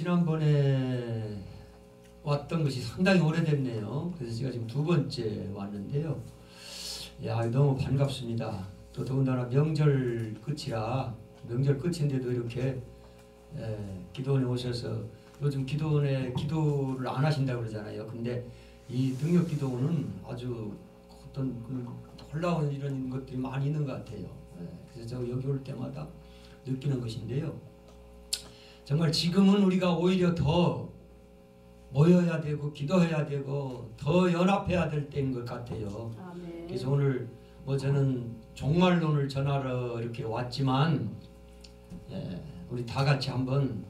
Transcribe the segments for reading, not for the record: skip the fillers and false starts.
지난번에 왔던 것이 상당히 오래됐네요. 그래서 제가 지금 두 번째 왔는데요. 야, 너무 반갑습니다. 또 더군다나 명절 끝이라 명절 끝인데도 이렇게 기도원에 오셔서 요즘 기도원에 기도를 안 하신다고 그러잖아요. 근데 이 능력기도원은 아주 어떤 놀라운 이런 것들이 많이 있는 것 같아요. 그래서 제가 여기 올 때마다 느끼는 것인데요. 정말 지금은 우리가 오히려 더 모여야 되고 기도해야 되고 더 연합해야 될 때인 것 같아요. 아멘. 그래서 오늘 저는 종말론을 전하러 이렇게 왔지만 우리 다 같이 한번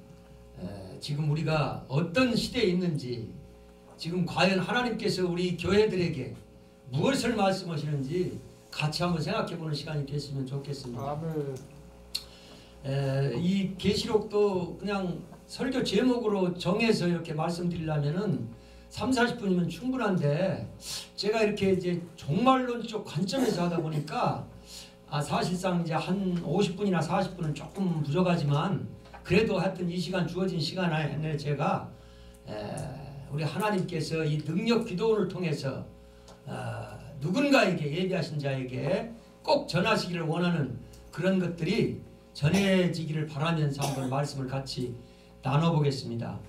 지금 우리가 어떤 시대에 있는지, 지금 과연 하나님께서 우리 교회들에게 무엇을 말씀하시는지 같이 한번 생각해보는 시간이 됐으면 좋겠습니다. 아멘. 이 계시록도 그냥 설교 제목으로 정해서 이렇게 말씀드리려면은 30-40분이면 충분한데, 제가 이렇게 이제 종말론적 관점에서 하다 보니까 사실상 이제 한 50분이나 40분은 조금 부족하지만, 그래도 하여튼 이 시간, 주어진 시간 안에 제가 우리 하나님께서 이 능력 기도를 통해서 누군가에게, 예비하신 자에게 꼭 전하시기를 원하는 그런 것들이 전해지기를 바라면서 한번 말씀을 같이 나눠보겠습니다.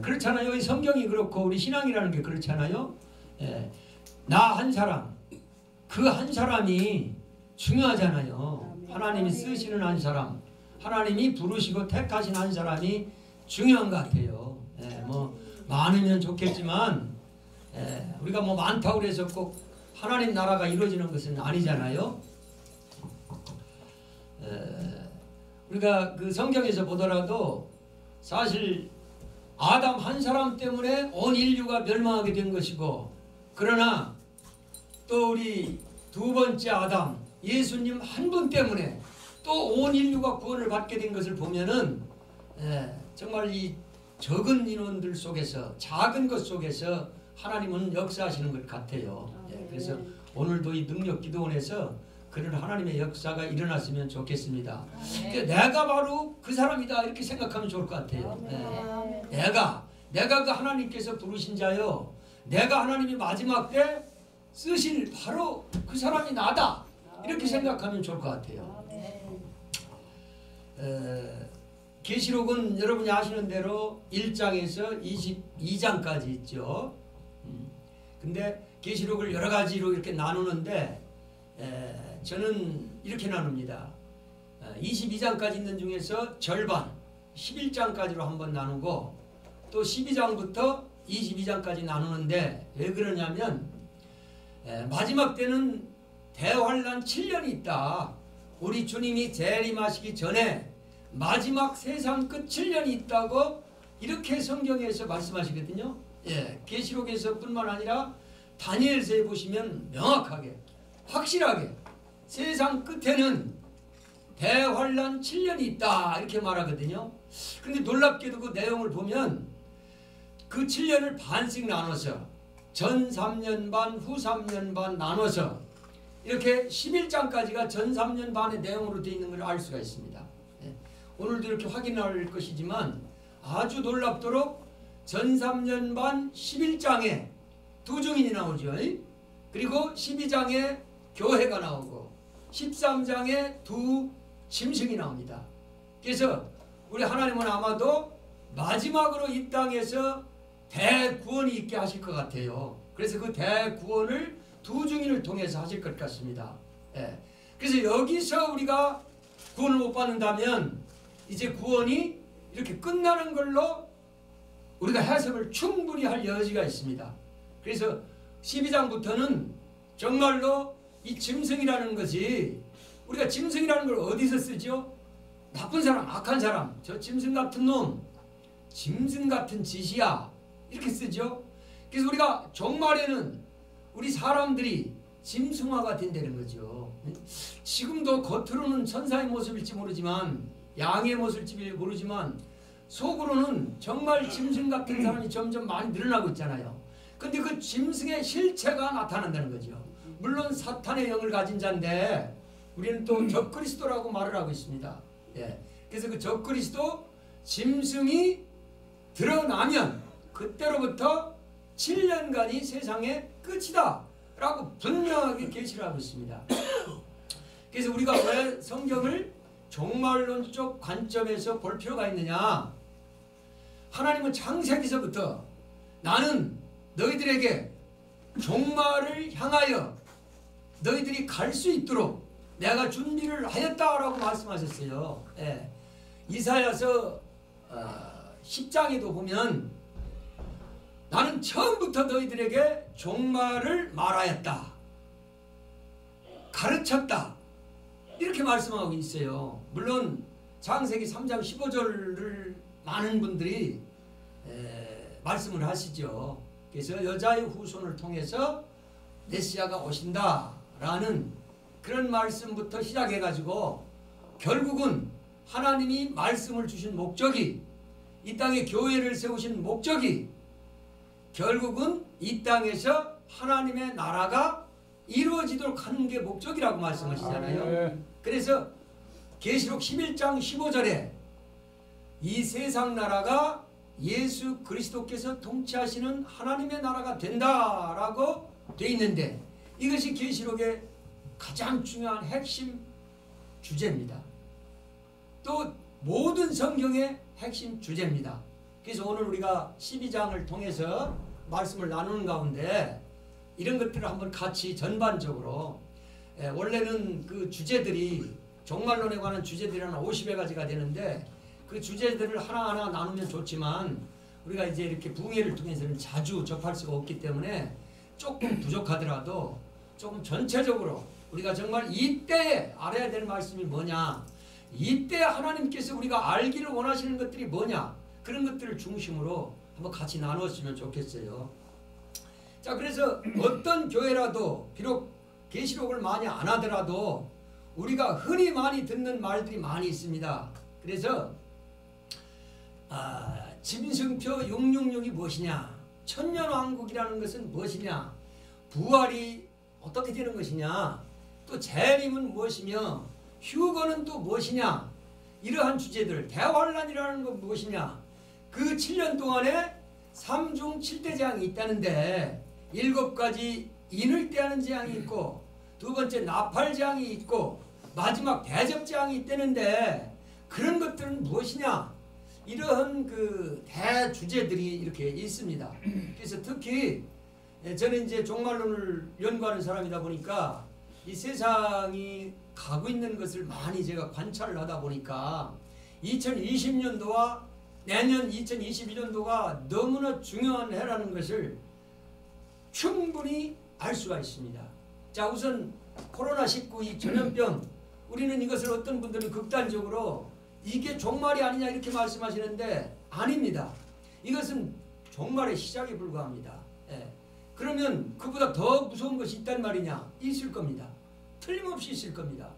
그렇잖아요. 이 성경이 그렇고 우리 신앙이라는 게 그렇잖아요. 나 한 사람, 그 한 사람이 중요하잖아요. 하나님이 쓰시는 한 사람, 하나님이 부르시고 택하신 한 사람이 중요한 것 같아요. 뭐 많으면 좋겠지만 우리가 뭐 많다고 해서 꼭 하나님 나라가 이루어지는 것은 아니잖아요. 우리가 그 성경에서 보더라도 사실 아담 한 사람 때문에 온 인류가 멸망하게 된 것이고, 그러나 또 우리 두 번째 아담 예수님 한 분 때문에 또 온 인류가 구원을 받게 된 것을 보면은 정말 이 적은 인원들 속에서, 작은 것 속에서 하나님은 역사하시는 것 같아요. 그래서 오늘도 이 능력 기도원에서 그런 하나님의 역사가 일어났으면 좋겠습니다. 내가 바로 그 사람이다 이렇게 생각하면 좋을 것 같아요. 내가 그 하나님께서 부르신 자요, 내가 하나님이 마지막 때 쓰실 바로 그 사람이 나다 이렇게 생각하면 좋을 것 같아요. 계시록은 여러분이 아시는 대로 1장에서 22장까지 있죠. 근데 계시록을 여러 가지로 이렇게 나누는데 저는 이렇게 나눕니다. 22장까지 있는 중에서 절반 11장까지로 한번 나누고, 또 12장부터 22장까지 나누는데, 왜 그러냐면 마지막 때는 대환란 7년이 있다. 우리 주님이 재림하시기 전에 마지막 세상 끝 7년이 있다고 이렇게 성경에서 말씀하시거든요. 계시록에서 뿐만 아니라 다니엘서에 보시면 명확하게, 확실하게 세상 끝에는 대환란 7년이 있다 이렇게 말하거든요. 근데 놀랍게도 그 내용을 보면 그 7년을 반씩 나눠서 전 3년 반, 후 3년 반 나눠서 이렇게 11장까지가 전 3년 반의 내용으로 되어 있는 걸 알 수가 있습니다. 오늘도 이렇게 확인할 것이지만 아주 놀랍도록 전 3년 반 11장에 두 증인이 나오죠. 그리고 12장에 교회가 나오고 13장에 두 짐승이 나옵니다. 그래서 우리 하나님은 아마도 마지막으로 이 땅에서 대구원이 있게 하실 것 같아요. 그래서 그 대구원을 두 증인을 통해서 하실 것 같습니다. 그래서 여기서 우리가 구원을 못 받는다면 이제 구원이 이렇게 끝나는 걸로 우리가 해석을 충분히 할 여지가 있습니다. 그래서 12장부터는 정말로 이 짐승이라는 것이, 우리가 짐승이라는 걸 어디서 쓰죠? 나쁜 사람, 악한 사람, 저 짐승 같은 놈, 짐승 같은 짓이야 이렇게 쓰죠. 그래서 우리가 종말에는 우리 사람들이 짐승화가 된다는 거죠. 지금도 겉으로는 천사의 모습일지 모르지만, 양의 모습일지 모르지만 속으로는 정말 짐승 같은 사람이 점점 많이 늘어나고 있잖아요. 근데 그 짐승의 실체가 나타난다는 거죠. 물론 사탄의 영을 가진 자인데 우리는 또 적그리스도라고 말을 하고 있습니다. 그래서 그 적그리스도 짐승이 드러나면 그때로부터 7년간이 세상의 끝이다 라고 분명하게 계시를 하고 있습니다. 그래서 우리가 왜 성경을 종말론적 관점에서 볼 필요가 있느냐. 하나님은 창세기서부터 나는 너희들에게 종말을 향하여 너희들이 갈 수 있도록 내가 준비를 하였다라고 말씀하셨어요. 예. 이사야서 10장에도 보면 나는 처음부터 너희들에게 종말을 말하였다, 가르쳤다, 이렇게 말씀하고 있어요. 물론 창세기 3장 15절을 많은 분들이 말씀을 하시죠. 그래서 여자의 후손을 통해서 메시아가 오신다라는 그런 말씀부터 시작해가지고 결국은 하나님이 말씀을 주신 목적이, 이 땅에 교회를 세우신 목적이 결국은 이 땅에서 하나님의 나라가 이루어지도록 하는 게 목적이라고 말씀하시잖아요. 그래서 계시록 11장 15절에 이 세상 나라가 예수 그리스도께서 통치하시는 하나님의 나라가 된다라고 돼 있는데, 이것이 계시록의 가장 중요한 핵심 주제입니다. 또 모든 성경의 핵심 주제입니다. 그래서 오늘 우리가 12장을 통해서 말씀을 나누는 가운데 이런 것들을 한번 같이 전반적으로, 원래는 그 주제들이 종말론에 관한 주제들이 한 50여 가지가 되는데 그 주제들을 하나하나 나누면 좋지만 우리가 이제 이렇게 붕해를 통해서는 자주 접할 수가 없기 때문에 조금 부족하더라도 조금 전체적으로 우리가 정말 이때에 알아야 될 말씀이 뭐냐, 이때 하나님께서 우리가 알기를 원하시는 것들이 뭐냐, 그런 것들을 중심으로 한번 같이 나누었으면 좋겠어요. 자, 그래서 어떤 교회라도 비록 계시록을 많이 안 하더라도 우리가 흔히 많이 듣는 말들이 많이 있습니다. 그래서 짐승표 666이 무엇이냐, 천년왕국이라는 것은 무엇이냐, 부활이 어떻게 되는 것이냐, 또 재림은 무엇이며 휴거는 또 무엇이냐, 이러한 주제들, 대환란이라는 건 무엇이냐, 그 7년 동안에 3중 7대 재앙이 있다는데 7가지 인을 떼하는 재앙이 있고, 두 번째 나팔 재앙이 있고, 마지막 대접 재앙이 있다는데 그런 것들은 무엇이냐, 이러한 그 대주제들이 이렇게 있습니다. 그래서 특히 저는 이제 종말론을 연구하는 사람이다 보니까 이 세상이 가고 있는 것을 많이 제가 관찰을 하다 보니까 2020년도와 내년 2022년도가 너무나 중요한 해라는 것을 충분히 알 수가 있습니다. 자, 우선 코로나19 이 전염병, 우리는 이것을 어떤 분들은 극단적으로 이게 종말이 아니냐 이렇게 말씀하시는데 아닙니다. 이것은 종말의 시작에 불과합니다. 예. 그러면 그보다 더 무서운 것이 있단 말이냐? 있을 겁니다. 틀림없이 있을 겁니다.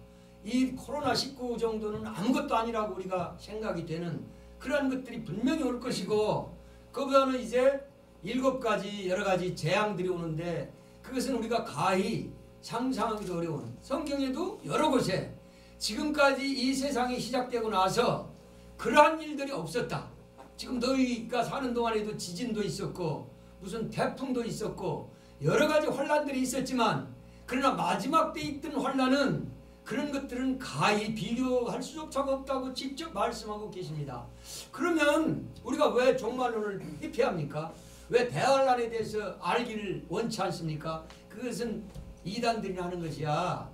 이 코로나19 정도는 아무것도 아니라고 우리가 생각이 되는 그러한 것들이 분명히 올 것이고, 그보다는 이제 7가지 여러 가지 재앙들이 오는데 그것은 우리가 가히 상상하기도 어려운, 성경에도 여러 곳에 지금까지 이 세상이 시작되고 나서 그러한 일들이 없었다. 지금 너희가 사는 동안에도 지진도 있었고 무슨 태풍도 있었고 여러 가지 환란들이 있었지만, 그러나 마지막 때 있던 환란은 그런 것들은 가히 비교할 수조차 없다고 직접 말씀하고 계십니다. 그러면 우리가 왜 종말론을 회피합니까? 왜 대환란에 대해서 알기를 원치 않습니까? 그것은 이단들이 하는 것이야.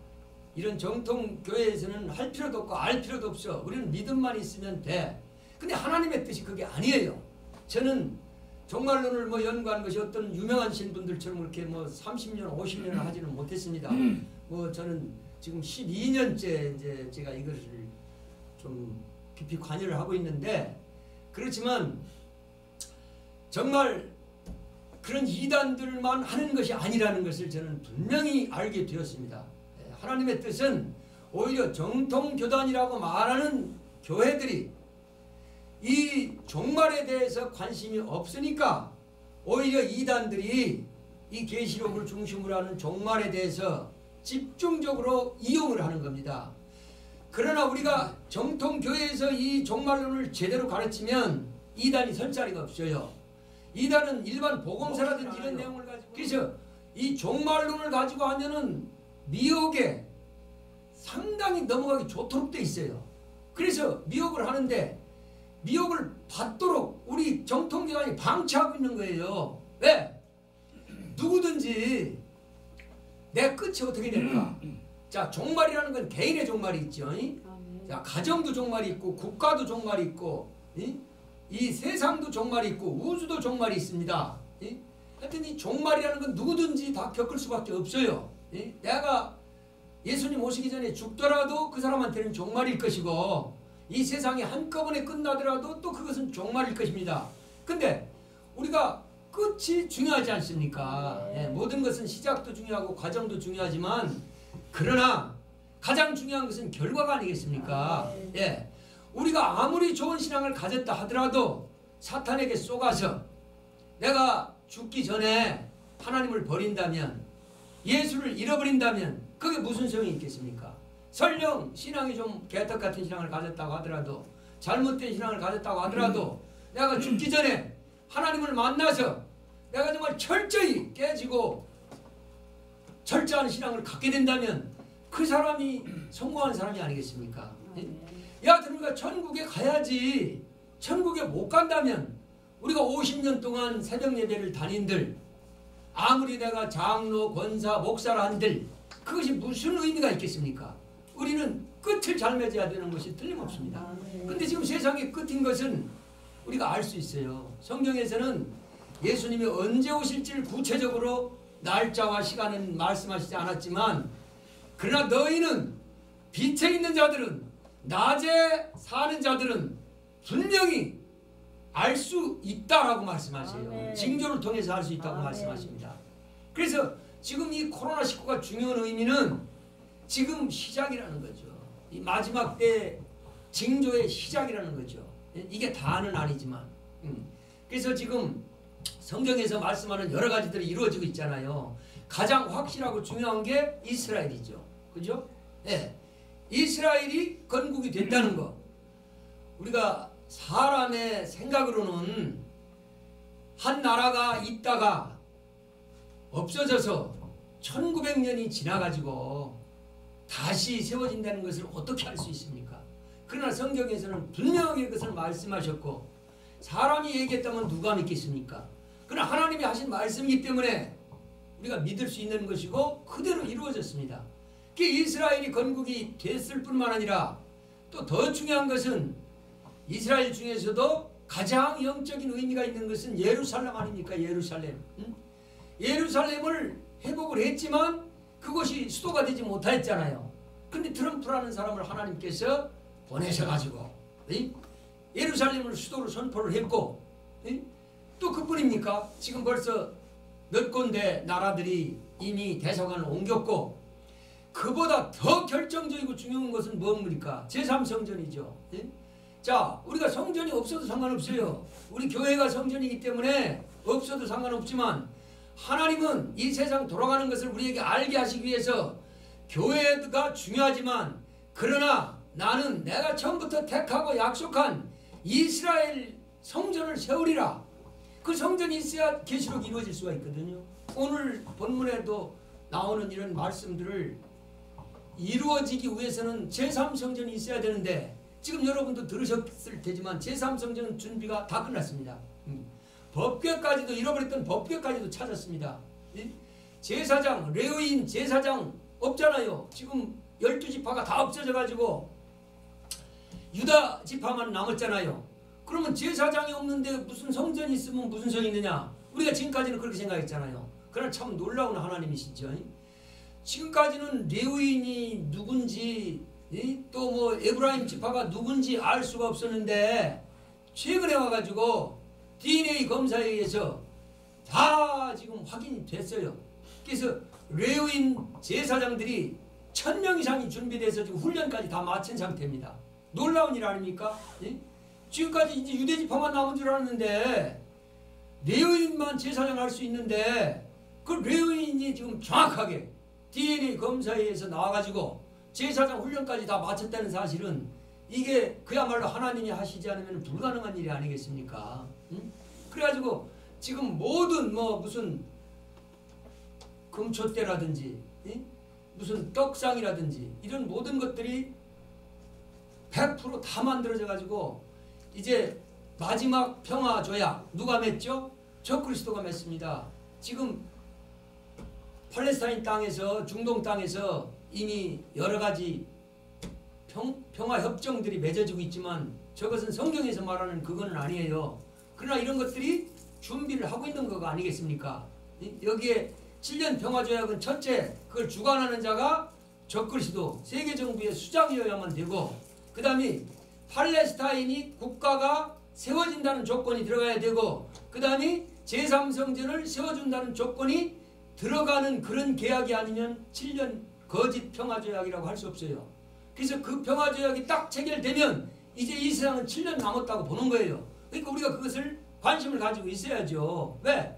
이런 정통 교회에서는 할 필요도 없고 알 필요도 없어. 우리는 믿음만 있으면 돼. 근데 하나님의 뜻이 그게 아니에요. 저는 종말론을 뭐 연구하는 것이 어떤 유명하신 분들처럼 그렇게 뭐 30년, 50년을 하지는 못했습니다. 뭐 저는 지금 12년째 이제 제가 이것을 좀 깊이 관여를 하고 있는데, 그렇지만 정말 그런 이단들만 하는 것이 아니라는 것을 저는 분명히 알게 되었습니다. 하나님의 뜻은 오히려 정통교단이라고 말하는 교회들이 이 종말에 대해서 관심이 없으니까 오히려 이단들이 이 계시록을 중심으로 하는 종말에 대해서 집중적으로 이용을 하는 겁니다. 그러나 우리가 정통교회에서 이 종말론을 제대로 가르치면 이단이 설 자리가 없어요. 이단은 일반 복음서라든지 이런 내용을 가지고, 그래서 이 종말론을 가지고 하면은 미혹에 상당히 넘어가기 좋도록 돼 있어요. 그래서 미혹을 하는데 미혹을 받도록 우리 정통기관이 방치하고 있는 거예요. 왜? 누구든지 내 끝이 어떻게 될까? 자, 종말이라는 건 개인의 종말이 있죠. 자, 가정도 종말이 있고 국가도 종말이 있고 이 세상도 종말이 있고 우주도 종말이 있습니다. 하여튼 이 종말이라는 건 누구든지 다 겪을 수밖에 없어요. 내가 예수님 오시기 전에 죽더라도 그 사람한테는 종말일 것이고 이 세상이 한꺼번에 끝나더라도 또 그것은 종말일 것입니다. 근데 우리가 끝이 중요하지 않습니까? 모든 것은 시작도 중요하고 과정도 중요하지만 그러나 가장 중요한 것은 결과가 아니겠습니까? 우리가 아무리 좋은 신앙을 가졌다 하더라도 사탄에게 속아서 내가 죽기 전에 하나님을 버린다면, 예수를 잃어버린다면 그게 무슨 소용이 있겠습니까? 설령 신앙이 좀 개떡 같은 신앙을 가졌다고 하더라도, 잘못된 신앙을 가졌다고 하더라도 내가 죽기 전에 하나님을 만나서 내가 정말 철저히 깨지고 철저한 신앙을 갖게 된다면 그 사람이 성공한 사람이 아니겠습니까? 여하튼 우리가 천국에 가야지. 천국에 못 간다면 우리가 50년 동안 새벽 예배를 다닌들, 아무리 내가 장로, 권사, 목사라 한들 그것이 무슨 의미가 있겠습니까? 우리는 끝을 잘 맺어야 되는 것이 틀림없습니다. 그런데 지금 세상의 끝인 것은 우리가 알 수 있어요. 성경에서는 예수님이 언제 오실지를 구체적으로 날짜와 시간은 말씀하시지 않았지만, 그러나 너희는 빛에 있는 자들은, 낮에 사는 자들은 분명히 알 수 있다라고 말씀하세요. 징조를 통해서 알 수 있다고 말씀하십니다. 그래서 지금 이 코로나19가 중요한 의미는 지금 시작이라는 거죠. 이 마지막 때 징조의 시작이라는 거죠. 이게 다는 아니지만. 그래서 지금 성경에서 말씀하는 여러 가지들이 이루어지고 있잖아요. 가장 확실하고 중요한 게 이스라엘이죠. 그죠? 이스라엘이 건국이 됐다는 거. 우리가 사람의 생각으로는 한 나라가 있다가 없어져서 1900년이 지나가지고 다시 세워진다는 것을 어떻게 알 수 있습니까? 그러나 성경에서는 분명하게 그것을 말씀하셨고, 사람이 얘기했다면 누가 믿겠습니까? 그러나 하나님이 하신 말씀이기 때문에 우리가 믿을 수 있는 것이고 그대로 이루어졌습니다. 이스라엘이 건국이 됐을 뿐만 아니라 또 더 중요한 것은 이스라엘 중에서도 가장 영적인 의미가 있는 것은 예루살렘 아닙니까? 예루살렘. 예루살렘을 회복을 했지만 그것이 수도가 되지 못했잖아요. 그런데 트럼프라는 사람을 하나님께서 보내셔가지고 예루살렘을 수도로 선포를 했고, 또 그뿐입니까? 지금 벌써 몇 군데 나라들이 이미 대사관을 옮겼고, 그보다 더 결정적이고 중요한 것은 뭡니까? 제3성전이죠. 자, 우리가 성전이 없어도 상관없어요. 우리 교회가 성전이기 때문에 없어도 상관없지만 하나님은 이 세상 돌아가는 것을 우리에게 알게 하시기 위해서 교회가 중요하지만, 그러나 나는 내가 처음부터 택하고 약속한 이스라엘 성전을 세우리라. 그 성전이 있어야 계시록이 이루어질 수가 있거든요. 오늘 본문에도 나오는 이런 말씀들을 이루어지기 위해서는 제3성전이 있어야 되는데, 지금 여러분도 들으셨을 테지만 제3성전 준비가 다 끝났습니다. 법궤까지도, 잃어버렸던 법궤까지도 찾았습니다. 제사장, 레위인 제사장 없잖아요. 지금 12지파가 다 없어져 가지고 유다 지파만 남았잖아요. 그러면 제사장이 없는데 무슨 성전이 있으면 무슨 성이 있느냐? 우리가 지금까지는 그렇게 생각했잖아요. 그러나 참 놀라운 하나님이시죠. 지금까지는 레위인이 누군지, 또 뭐 에브라임 지파가 누군지 알 수가 없었는데, 최근에 와가지고 DNA 검사에 의해서 다 지금 확인이 됐어요. 그래서 레위인 제사장들이 1000명 이상이 준비돼서 지금 훈련까지 다 마친 상태입니다. 놀라운 일 아닙니까? 지금까지 이제 유대 지파만 남은 줄 알았는데 레위인만 제사장 할 수 있는데, 그 레위인이 지금 정확하게 DNA 검사에 의해서 나와가지고 제사장 훈련까지 다 마쳤다는 사실은 이게 그야말로 하나님이 하시지 않으면 불가능한 일이 아니겠습니까? 응? 그래가지고 지금 모든 뭐 무슨 금초대라든지 무슨 떡상이라든지 이런 모든 것들이 100% 다 만들어져 가지고 이제 마지막 평화 조약 누가 맺죠? 적그리스도가 맺습니다. 지금 팔레스타인 땅에서 중동 땅에서 이미 여러 가지 평화 협정들이 맺어지고 있지만 저것은 성경에서 말하는 그거는 아니에요. 그러나 이런 것들이 준비를 하고 있는 거가 아니겠습니까? 여기에 7년 평화조약은 첫째 그걸 주관하는 자가 적그리스도 세계정부의 수장이어야만 되고 그 다음에 팔레스타인이 국가가 세워진다는 조건이 들어가야 되고 그 다음에 제3성전을 세워준다는 조건이 들어가는 그런 계약이 아니면 7년 거짓 평화조약이라고 할 수 없어요. 그래서 그 평화조약이 딱 체결되면 이제 이 세상은 7년 남았다고 보는 거예요. 그러니까 우리가 그것을 관심을 가지고 있어야죠. 왜?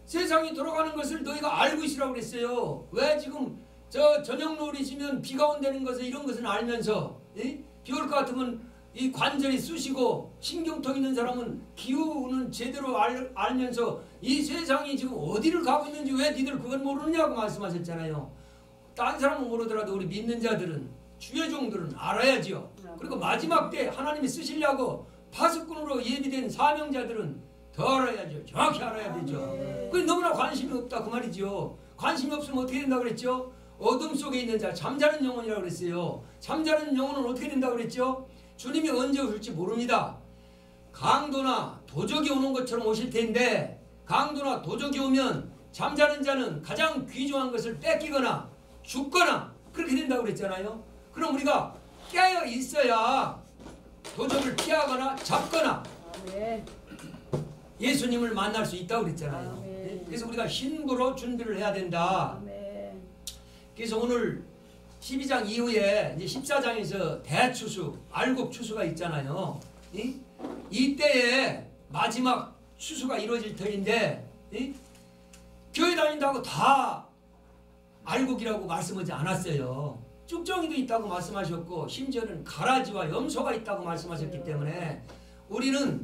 세상이 돌아가는 것을 너희가 알고 있으라고 그랬어요. 왜 지금 저 저녁노을이시면 비가 온다는 것을 이런 것은 알면서 비 올 것 같으면 이 관절이 쑤시고 신경통 있는 사람은 기후는 제대로 알면서 이 세상이 지금 어디를 가고 있는지 왜 니들 그걸 모르느냐고 말씀하셨잖아요. 딴 사람은 모르더라도 우리 믿는 자들은 주의 종들은 알아야지요. 그리고 마지막 때 하나님이 쓰시려고 파수꾼으로 예비된 사명자들은 더 알아야죠. 정확히 알아야 되죠. 그게 너무나 관심이 없다 그 말이죠. 관심이 없으면 어떻게 된다고 그랬죠? 어둠 속에 있는 자 잠자는 영혼이라고 그랬어요. 잠자는 영혼은 어떻게 된다고 그랬죠? 주님이 언제 오실지 모릅니다. 강도나 도적이 오는 것처럼 오실 텐데 강도나 도적이 오면 잠자는 자는 가장 귀중한 것을 뺏기거나 죽거나 그렇게 된다고 그랬잖아요. 그럼 우리가 깨어 있어야 도적을 피하거나 잡거나 예수님을 만날 수 있다고 그랬잖아요. 그래서 우리가 신부로 준비를 해야 된다. 그래서 오늘 12장 이후에 이제 14장에서 대추수, 알곡 추수가 있잖아요. 이때에 마지막 추수가 이루어질 터인데 교회 다닌다고 다 알곡이라고 말씀하지 않았어요. 쭉정이도 있다고 말씀하셨고 심지어는 가라지와 염소가 있다고 말씀하셨기 때문에 우리는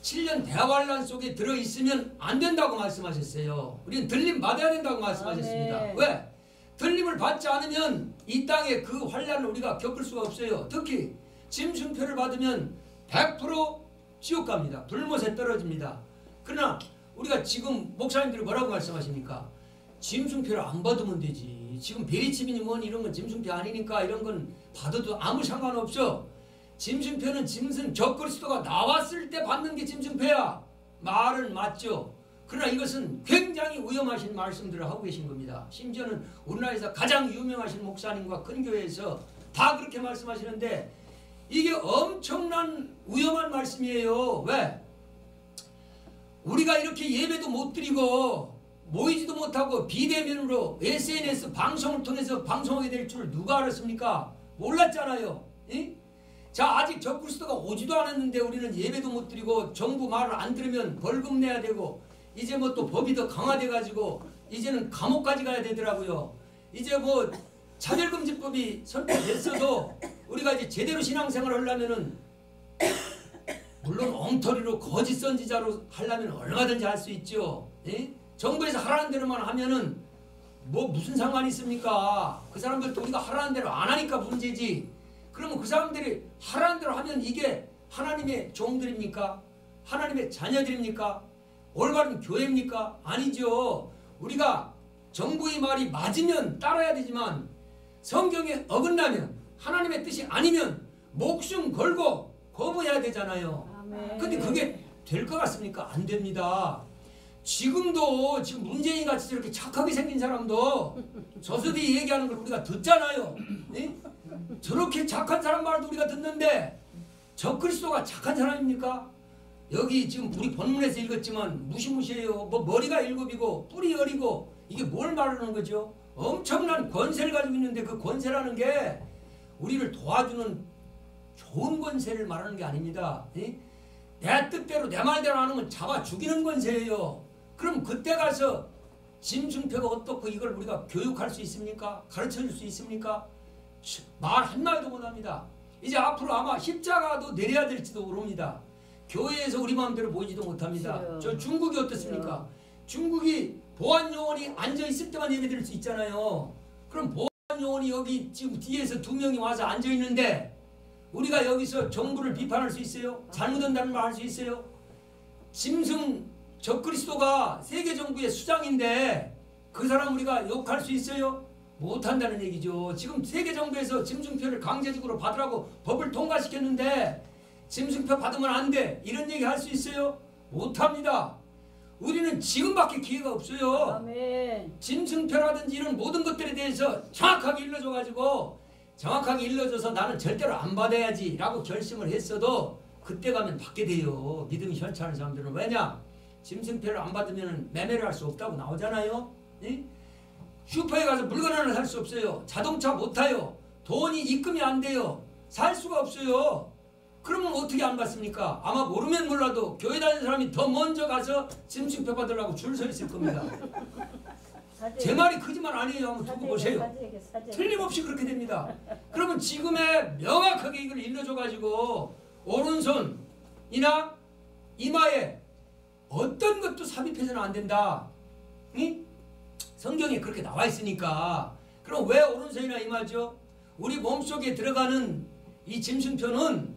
7년 대환란 속에 들어있으면 안 된다고 말씀하셨어요. 우리는 들림 받아야 된다고 말씀하셨습니다. 왜? 들림을 받지 않으면 이 땅에 그 환란을 우리가 겪을 수가 없어요. 특히 짐승표를 받으면 100% 지옥 갑니다. 불못에 떨어집니다. 그러나 우리가 지금 목사님들이 뭐라고 말씀하십니까? 짐승표를 안 받으면 되지. 지금 베리치민이 뭐니 이런 건 짐승표 아니니까 이런 건 받아도 아무 상관없어. 짐승표는 짐승 적그리스도가 나왔을 때 받는 게 짐승표야. 말은 맞죠. 그러나 이것은 굉장히 위험하신 말씀들을 하고 계신 겁니다. 심지어는 우리나라에서 가장 유명하신 목사님과 큰 교회에서 다 그렇게 말씀하시는데 이게 엄청난 위험한 말씀이에요. 왜? 우리가 이렇게 예배도 못 드리고 모이지도 못하고 비대면으로 SNS 방송을 통해서 방송하게 될 줄 누가 알았습니까? 몰랐잖아요. 에? 자, 아직 적그리스도가 오지도 않았는데 우리는 예배도 못 드리고 정부 말을 안 들으면 벌금 내야 되고 이제 뭐 또 법이 더 강화돼 가지고 이제는 감옥까지 가야 되더라고요. 이제 뭐 차별금지법이 선포됐어도 우리가 이제 제대로 신앙생활을 하려면은 물론 엉터리로 거짓 선지자로 하려면 얼마든지 할 수 있죠. 에? 정부에서 하라는 대로만 하면은 뭐 무슨 상관이 있습니까? 그 사람들도 우리가 하라는 대로 안 하니까 문제지. 그러면 그 사람들이 하라는 대로 하면 이게 하나님의 종들입니까? 하나님의 자녀들입니까? 올바른 교회입니까? 아니죠. 우리가 정부의 말이 맞으면 따라야 되지만 성경에 어긋나면 하나님의 뜻이 아니면 목숨 걸고 거부해야 되잖아요. 근데 그게 될 것 같습니까? 안 됩니다. 지금도 지금 문재인 같이 이렇게 착하게 생긴 사람도 저서디 얘기하는 걸 우리가 듣잖아요. 네? 저렇게 착한 사람 말도 우리가 듣는데 적그리스도가 착한 사람입니까? 여기 지금 우리 본문에서 읽었지만 무시무시해요. 뭐 머리가 7이고 뿔이 10이고 이게 뭘 말하는 거죠? 엄청난 권세를 가지고 있는데 그 권세라는 게 우리를 도와주는 좋은 권세를 말하는 게 아닙니다. 네? 내 뜻대로 내 말대로 하는 건 잡아 죽이는 권세예요. 그럼 그때 가서 짐승표가 어떻고 이걸 우리가 교육할 수 있습니까? 가르쳐줄 수 있습니까? 말 한마디도 못합니다. 이제 앞으로 아마 십자가도 내려야 될지도 모릅니다. 교회에서 우리 마음대로 보이지도 못합니다. 그래요. 저 중국이 어떻습니까? 그래요. 중국이 보안 요원이 앉아 있을 때만 예배 드릴 수 있잖아요. 그럼 보안 요원이 여기 지금 뒤에서 2명이 와서 앉아 있는데 우리가 여기서 정부를 비판할 수 있어요? 잘못한다는 말 할 수 있어요? 짐승 적그리스도가 세계 정부의 수장인데 그 사람 우리가 욕할 수 있어요? 못한다는 얘기죠. 지금 세계 정부에서 짐승표를 강제적으로 받으라고 법을 통과시켰는데 짐승표 받으면 안 돼. 이런 얘기 할 수 있어요? 못합니다. 우리는 지금밖에 기회가 없어요. 아멘. 짐승표라든지 이런 모든 것들에 대해서 정확하게 일러줘가지고 정확하게 일러줘서 나는 절대로 안 받아야지 라고 결심을 했어도 그때 가면 받게 돼요. 믿음이 현치하는 사람들은. 왜냐? 짐승표를 안 받으면 매매를 할 수 없다고 나오잖아요. 예? 슈퍼에 가서 물건 하나 살 수 없어요. 자동차 못 타요. 돈이 입금이 안 돼요. 살 수가 없어요. 그러면 어떻게 안 받습니까? 아마 모르면 몰라도 교회 다니는 사람이 더 먼저 가서 짐승표 받으려고 줄 서 있을 겁니다. 제 말이 거짓말 아니에요. 한번 두고 보세요. 틀림없이 그렇게 됩니다. 그러면 지금에 명확하게 이걸 일러줘가지고 오른손이나 이마에 어떤 것도 삽입해서는 안 된다. 응? 성경에 그렇게 나와 있으니까. 그럼 왜 오른손이나 이마죠? 우리 몸속에 들어가는 이 짐승표는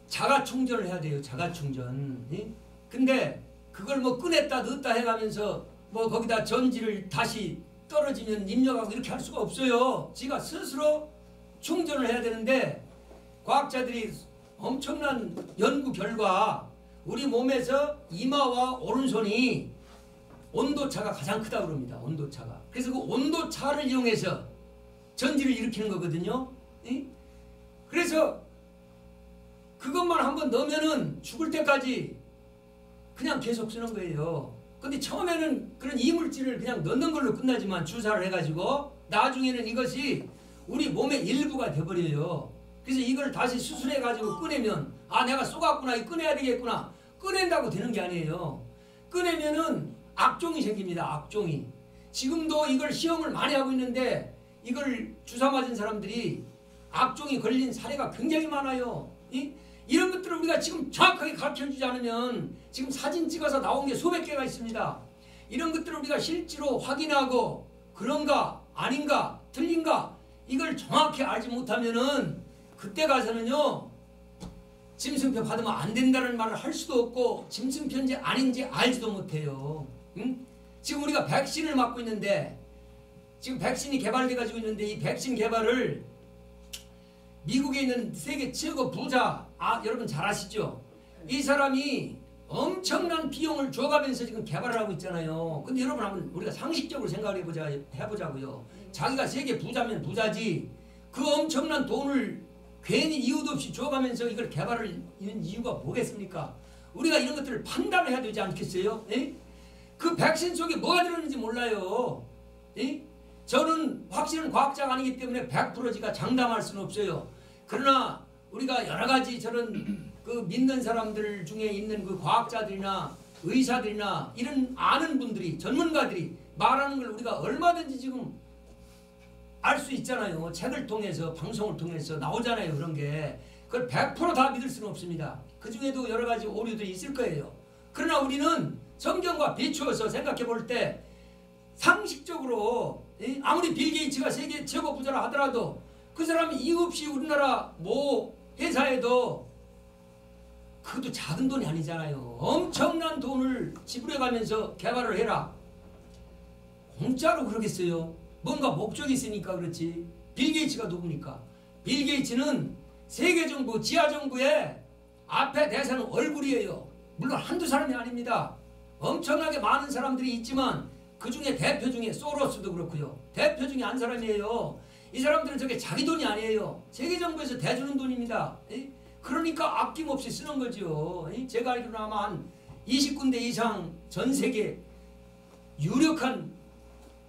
자가 충전을 해야 돼요. 자가 충전. 응? 근데 그걸 뭐 꺼냈다 넣었다 해가면서 뭐 거기다 전지를 다시 떨어지면 입력하고 이렇게 할 수가 없어요. 지가 스스로 충전을 해야 되는데 과학자들이 엄청난 연구 결과 우리 몸에서 이마와 오른손이 온도차가 가장 크다고 그럽니다. 온도차가. 그래서 그 온도차를 이용해서 전지를 일으키는 거거든요. 응? 그래서 그것만 한번 넣으면은 죽을 때까지 그냥 계속 쓰는 거예요. 근데 처음에는 그런 이물질을 그냥 넣는 걸로 끝나지만 주사를 해가지고 나중에는 이것이 우리 몸의 일부가 돼버려요. 그래서 이걸 다시 수술해가지고 꺼내면 아 내가 쏘갔구나 이 꺼내야 되겠구나 꺼낸다고 되는 게 아니에요. 꺼내면은 악종이 생깁니다. 악종이. 지금도 이걸 시험을 많이 하고 있는데 이걸 주사 맞은 사람들이 악종이 걸린 사례가 굉장히 많아요. 이런 것들을 우리가 지금 정확하게 가르쳐주지 않으면 지금 사진 찍어서 나온 게 수백 개가 있습니다. 이런 것들을 우리가 실제로 확인하고 그런가 아닌가 틀린가 이걸 정확히 알지 못하면은 그때 가서는요 짐승표 받으면 안 된다는 말을 할 수도 없고 짐승표인지 아닌지 알지도 못해요. 응? 지금 우리가 백신을 맞고 있는데 지금 백신이 개발돼 가지고 있는데 이 백신 개발을 미국에 있는 세계 최고 부자 여러분 잘 아시죠? 이 사람이 엄청난 비용을 줘가면서 지금 개발을 하고 있잖아요. 근데 여러분 한번 우리가 상식적으로 생각을 해보자고요. 자기가 세계 부자면 부자지 그 엄청난 돈을 괜히 이유도 없이 줘가면서 이걸 개발을 하는 이유가 뭐겠습니까? 우리가 이런 것들을 판단을 해야 되지 않겠어요? 에? 그 백신 속에 뭐가 들었는지 몰라요. 에? 저는 확실한 과학자가 아니기 때문에 100% 제가 장담할 수는 없어요. 그러나 우리가 여러 가지 저런 그 믿는 사람들 중에 있는 그 과학자들이나 의사들이나 이런 아는 분들이 전문가들이 말하는 걸 우리가 얼마든지 지금 알 수 있잖아요. 책을 통해서 방송을 통해서 나오잖아요. 그런 게 그걸 100% 다 믿을 수는 없습니다. 그 중에도 여러 가지 오류들이 있을 거예요. 그러나 우리는 성경과 비추어서 생각해 볼 때 상식적으로 아무리 빌 게이츠가 세계 최고 부자라 하더라도 그 사람이 이유 없이 우리나라 모 회사에도 그것도 작은 돈이 아니잖아요. 엄청난 돈을 지불해가면서 개발을 해라. 공짜로 그러겠어요. 뭔가 목적이 있으니까 그렇지. 빌 게이츠가 누굽니까? 빌 게이츠는 세계정부, 지하정부의 앞에 대사는 얼굴이에요. 물론 한두 사람이 아닙니다. 엄청나게 많은 사람들이 있지만 그 중에 대표 중에 소로스도 그렇고요. 대표 중에 한 사람이에요. 이 사람들은 저게 자기 돈이 아니에요. 세계정부에서 대주는 돈입니다. 그러니까 아낌없이 쓰는 거죠. 제가 알기로는 아마 한 20군데 이상 전 세계 유력한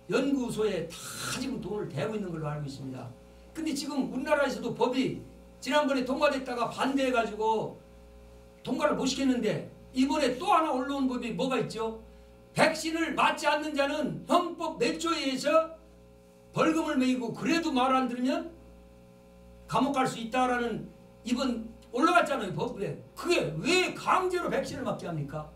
연구소에 다 지금 돈을 대고 있는 걸로 알고 있습니다. 근데 지금 우리나라에서도 법이 지난번에 통과됐다가 반대해가지고 통과를 못 시켰는데 이번에 또 하나 올라온 법이 뭐가 있죠? 백신을 맞지 않는 자는 헌법 몇 조에 의해서 벌금을 매기고 그래도 말 안 들으면 감옥 갈 수 있다라는 이번 올라갔잖아요, 법에. 그게 왜 강제로 백신을 맞게 합니까?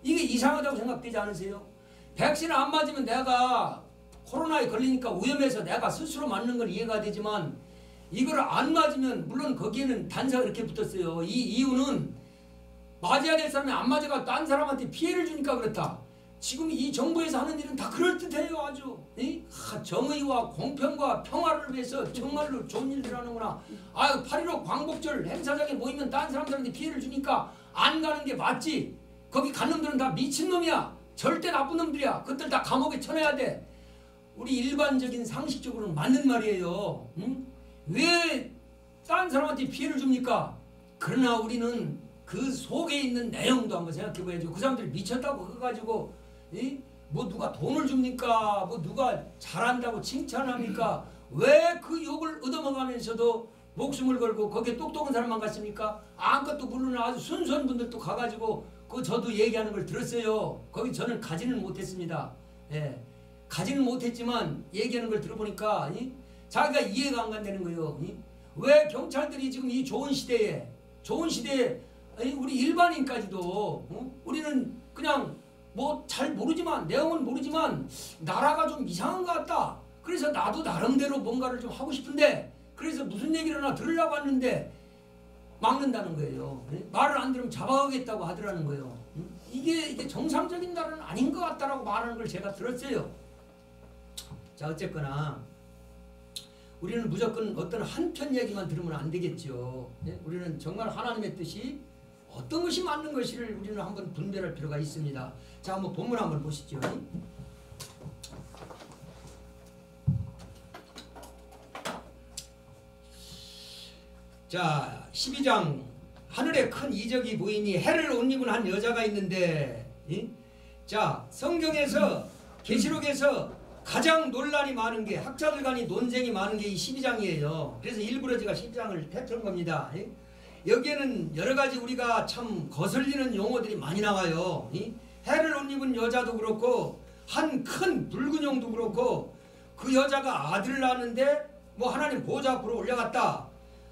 이게 이상하다고 생각되지 않으세요? 백신을 안 맞으면 내가 코로나에 걸리니까 위험해서 내가 스스로 맞는 건 이해가 되지만 이걸 안 맞으면 물론 거기에는 단서가 이렇게 붙었어요. 이 이유는 맞아야 될 사람이 안 맞아가 딴 사람한테 피해를 주니까 그렇다. 지금 이 정부에서 하는 일은 다 그럴듯해요. 아주 정의와 공평과 평화를 위해서 정말로 좋은 일들 하는구나. 아유 8.15 광복절 행사장에 모이면 딴 사람들한테 피해를 주니까 안 가는 게 맞지. 거기 간 놈들은 다 미친놈이야. 절대 나쁜 놈들이야. 그것들 다 감옥에 쳐내야 돼. 우리 일반적인 상식적으로는 맞는 말이에요. 응? 왜 딴 사람한테 피해를 줍니까? 그러나 우리는 그 속에 있는 내용도 한번 생각해 봐야죠. 그 사람들이 미쳤다고 그래가지고 뭐 누가 돈을 줍니까? 뭐 누가 잘한다고 칭찬합니까? 왜 그 욕을 얻어먹으면서도 목숨을 걸고 거기에 똑똑한 사람만 갔습니까? 아무것도 모르는 아주 순수한 분들도 가가지고 그 저도 얘기하는 걸 들었어요. 거기 저는 가지는 못했습니다. 예, 가지는 못했지만 얘기하는 걸 들어보니까 자기가 이해가 안 간다는 거예요. 왜 경찰들이 지금 이 좋은 시대에 우리 일반인까지도 우리는 그냥 뭐 잘 모르지만 내용은 모르지만 나라가 좀 이상한 것 같다. 그래서 나도 나름대로 뭔가를 좀 하고 싶은데 그래서 무슨 얘기를 하나 들으려고 하는데 막는다는 거예요. 말을 안 들으면 잡아가겠다고 하더라는 거예요. 이게 정상적인 나라는 아닌 것 같다라고 말하는 걸 제가 들었어요. 자 어쨌거나 우리는 무조건 어떤 한편 얘기만 들으면 안 되겠죠. 우리는 정말 하나님의 뜻이 어떤 것이 맞는 것을 우리는 한번 분별할 필요가 있습니다. 자 한번 본문 한번 보시죠. 자 12장 하늘에 큰 이적이 보이니 해를 옷 입은 한 여자가 있는데 자 성경에서 계시록에서 가장 논란이 많은 게 학자들 간이 논쟁이 많은 게 이 12장이에요. 그래서 일부러 제가 12장을 택한 겁니다. 여기에는 여러 가지 우리가 참 거슬리는 용어들이 많이 나와요. 해를 옷 입은 여자도 그렇고 한 큰 붉은 용도 그렇고 그 여자가 아들을 낳았는데 뭐 하나님 보좌 앞으로 올려갔다.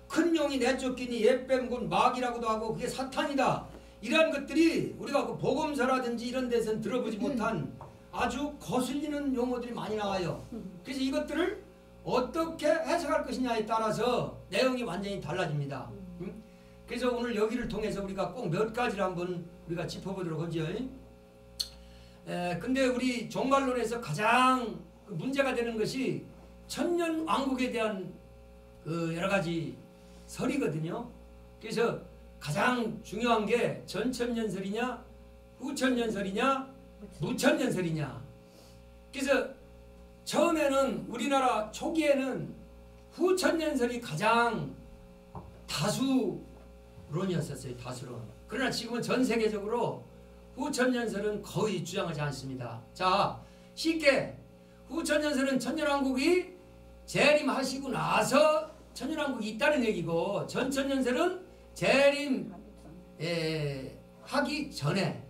큰 용이 내쫓기니 옛뱀군 마귀라고도 하고 그게 사탄이다. 이러한 것들이 우리가 그 복음서라든지 이런 데서는 들어보지 못한 아주 거슬리는 용어들이 많이 나와요. 그래서 이것들을 어떻게 해석할 것이냐에 따라서 내용이 완전히 달라집니다. 그래서 오늘 여기를 통해서 우리가 꼭 몇 가지를 한번 우리가 짚어보도록 하죠. 근데 우리 종말론에서 가장 문제가 되는 것이 천년 왕국에 대한 그 여러 가지 설이거든요. 그래서 가장 중요한 게 전천년설이냐 후천년설이냐 무천년설이냐. 그래서 처음에는 우리나라 초기에는 후천년설이 가장 다수론이었었어요. 다수론. 그러나 지금은 전 세계적으로 후천년설은 거의 주장하지 않습니다. 자 쉽게 후천년설은 천년왕국이 재림하시고 나서 천년왕국이 있다는 얘기고 전천년설은 재림하기 전에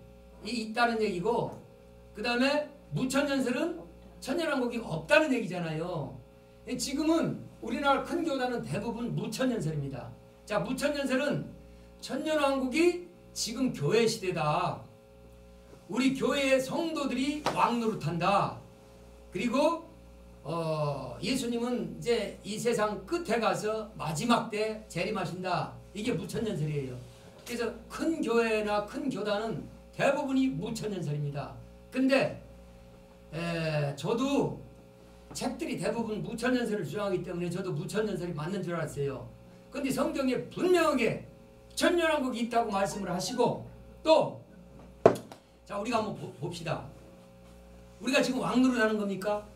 있다는 얘기고 그 다음에 무천년설은 천년왕국이 없다는 얘기잖아요. 지금은 우리나라 큰 교단은 대부분 무천년설입니다. 자 무천년설은 천년왕국이 지금 교회 시대다. 우리 교회의 성도들이 왕노릇한다. 그리고 예수님은 이제 이 세상 끝에 가서 마지막 때 재림하신다. 이게 무천년설이에요. 그래서 큰 교회나 큰 교단은 대부분이 무천년설입니다. 근데 저도 책들이 대부분 무천년설을 주장하기 때문에 저도 무천년설이 맞는 줄 알았어요. 근데 성경에 분명하게 천년왕국이 있다고 말씀을 하시고 또 자 우리가 한번 봅시다. 우리가 지금 왕노릇하는 겁니까?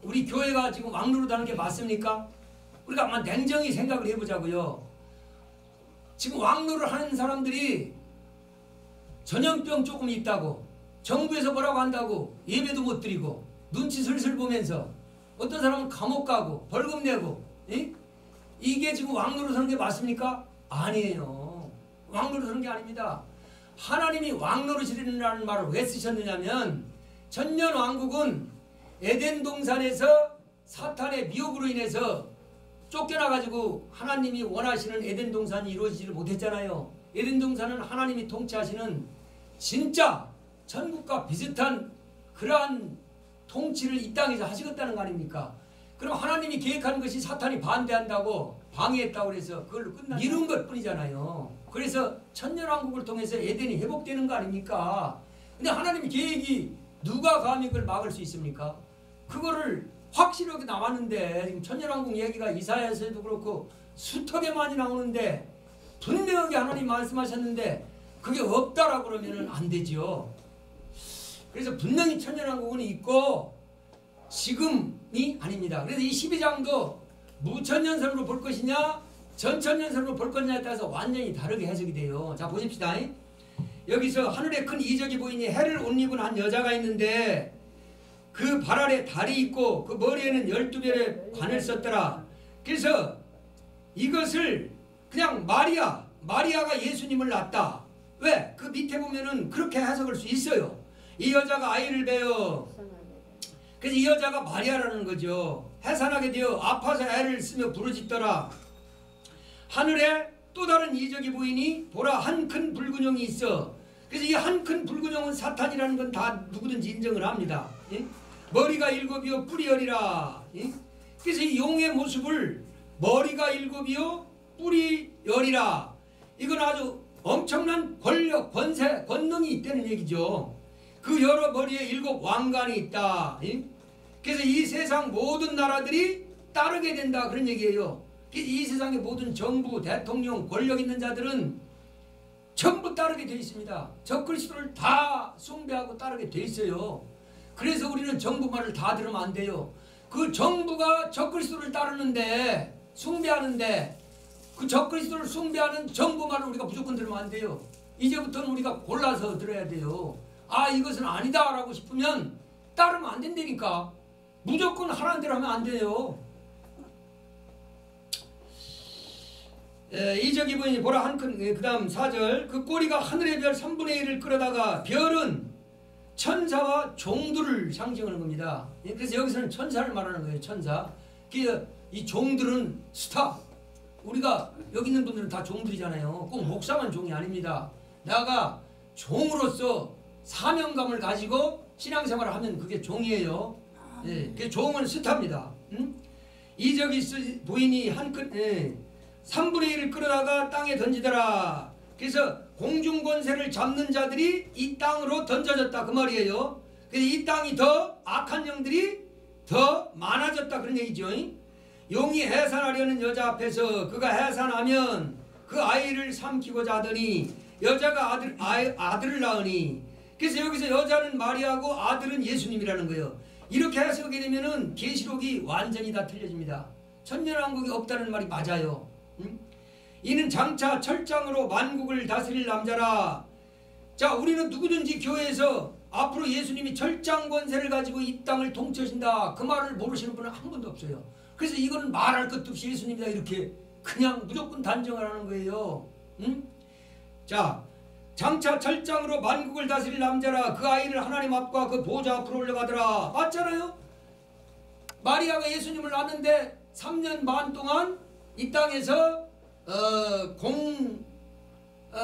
우리 교회가 지금 왕노릇하는 게 맞습니까? 우리가 한번 냉정히 생각을 해보자고요. 지금 왕노릇 하는 사람들이 전염병 조금 있다고 정부에서 뭐라고 한다고 예배도 못 드리고 눈치 슬슬 보면서 어떤 사람은 감옥 가고 벌금 내고 이게 지금 왕노릇 하는 게 맞습니까? 아니에요. 왕노릇 하는 게 아닙니다. 하나님이 왕노릇이라는 말을 왜 쓰셨느냐면 천년왕국은 에덴 동산에서 사탄의 미혹으로 인해서 쫓겨나가지고 하나님이 원하시는 에덴 동산이 이루어지지를 못했잖아요. 에덴 동산은 하나님이 통치하시는 진짜 천국과 비슷한 그러한 통치를 이 땅에서 하시겠다는 거 아닙니까? 그럼 하나님이 계획하는 것이 사탄이 반대한다고 방해했다고 그래서 그걸로 이룬 것뿐이잖아요. 그래서 천년왕국을 통해서 에덴이 회복되는 거 아닙니까? 근데 하나님의 계획이 누가 감히 그걸 막을 수 있습니까? 그거를 확실하게 나왔는데 지금 천년왕국 얘기가 이사야서에도 그렇고 수턱에 많이 나오는데 분명하게 하나님 말씀하셨는데 그게 없다라고 그러면 안 되죠. 그래서 분명히 천년왕국은 있고 지금이 아닙니다. 그래서 이 12장도 무천년설로 볼 것이냐 전천년설로 볼 것이냐에 따라서 완전히 다르게 해석이 돼요. 자 보십시다. 여기서 하늘에 큰 이적이 보이니 해를 옷 입은 한 여자가 있는데 그 발 아래 달이 있고 그 머리에는 12별의 관을 썼더라. 그래서 이것을 그냥 마리아가 예수님을 낳았다. 왜? 그 밑에 보면은 그렇게 해석할 수 있어요. 이 여자가 아이를 베어 그래서 이 여자가 마리아라는 거죠. 해산하게 되어 아파서 애를 쓰며 부르짖더라. 하늘에 또 다른 이적이 보이니 보라 한 큰 불근용이 있어. 그래서 이 한 큰 불근용은 사탄이라는 건 다 누구든지 인정을 합니다. 예? 머리가 7이요 뿔이 10이라. 예? 그래서 이 용의 모습을 머리가 7이요 뿔이 10이라. 이건 아주 엄청난 권력, 권세, 권능이 있다는 얘기죠. 그 여러 머리에 7 왕관이 있다. 예? 그래서 이 세상 모든 나라들이 따르게 된다 그런 얘기예요. 이 세상의 모든 정부, 대통령, 권력 있는 자들은 전부 따르게 되어 있습니다. 적그리스도를 다 숭배하고 따르게 되어 있어요. 그래서 우리는 정부 말을 다 들으면 안 돼요. 그 정부가 적그리스도를 따르는데 숭배하는데 그 적그리스도를 숭배하는 정부 말을 우리가 무조건 들으면 안 돼요. 이제부터는 우리가 골라서 들어야 돼요. 아 이것은 아니다 라고 싶으면 따르면 안 된다니까. 무조건 하라는 대로 하면 안 돼요. 이적이 보이니 보라 한 큰 그 다음 4절 그 꼬리가 하늘의 별 3분의 1을 끌어다가 별은 천사와 종들을 상징하는 겁니다. 그래서 여기서는 천사를 말하는 거예요. 천사. 이 종들은 스타. 우리가 여기 있는 분들은 다 종들이잖아요. 꼭 목사만 종이 아닙니다. 내가 종으로서 사명감을 가지고 신앙생활을 하면 그게 종이에요. 예, 그 종은 스타입니다. 이적이 보이니 한 큰 3분의 1을 끌어다가 땅에 던지더라. 그래서 공중권세를 잡는 자들이 이 땅으로 던져졌다 그 말이에요. 그래서 이 땅이 더 악한 영들이 더 많아졌다 그런 얘기죠. 용이 해산하려는 여자 앞에서 그가 해산하면 그 아이를 삼키고자 하더니 여자가 아들을 낳으니 그래서 여기서 여자는 마리아고 아들은 예수님이라는 거예요. 이렇게 해석하게 되면은 계시록이 완전히 다 틀려집니다. 천년왕국이 없다는 말이 맞아요. 이는 장차 철장으로 만국을 다스릴 남자라. 자 우리는 누구든지 교회에서 앞으로 예수님이 철장 권세를 가지고 이 땅을 통치하신다 그 말을 모르시는 분은 한 분도 없어요. 그래서 이거는 말할 것도 없이 예수님이다 이렇게 그냥 무조건 단정을 하는 거예요. 자 장차 철장으로 만국을 다스릴 남자라. 그 아이를 하나님 앞과 그 보좌 앞으로 올라가더라. 맞잖아요. 마리아가 예수님을 낳았는데 3년 반 동안 이 땅에서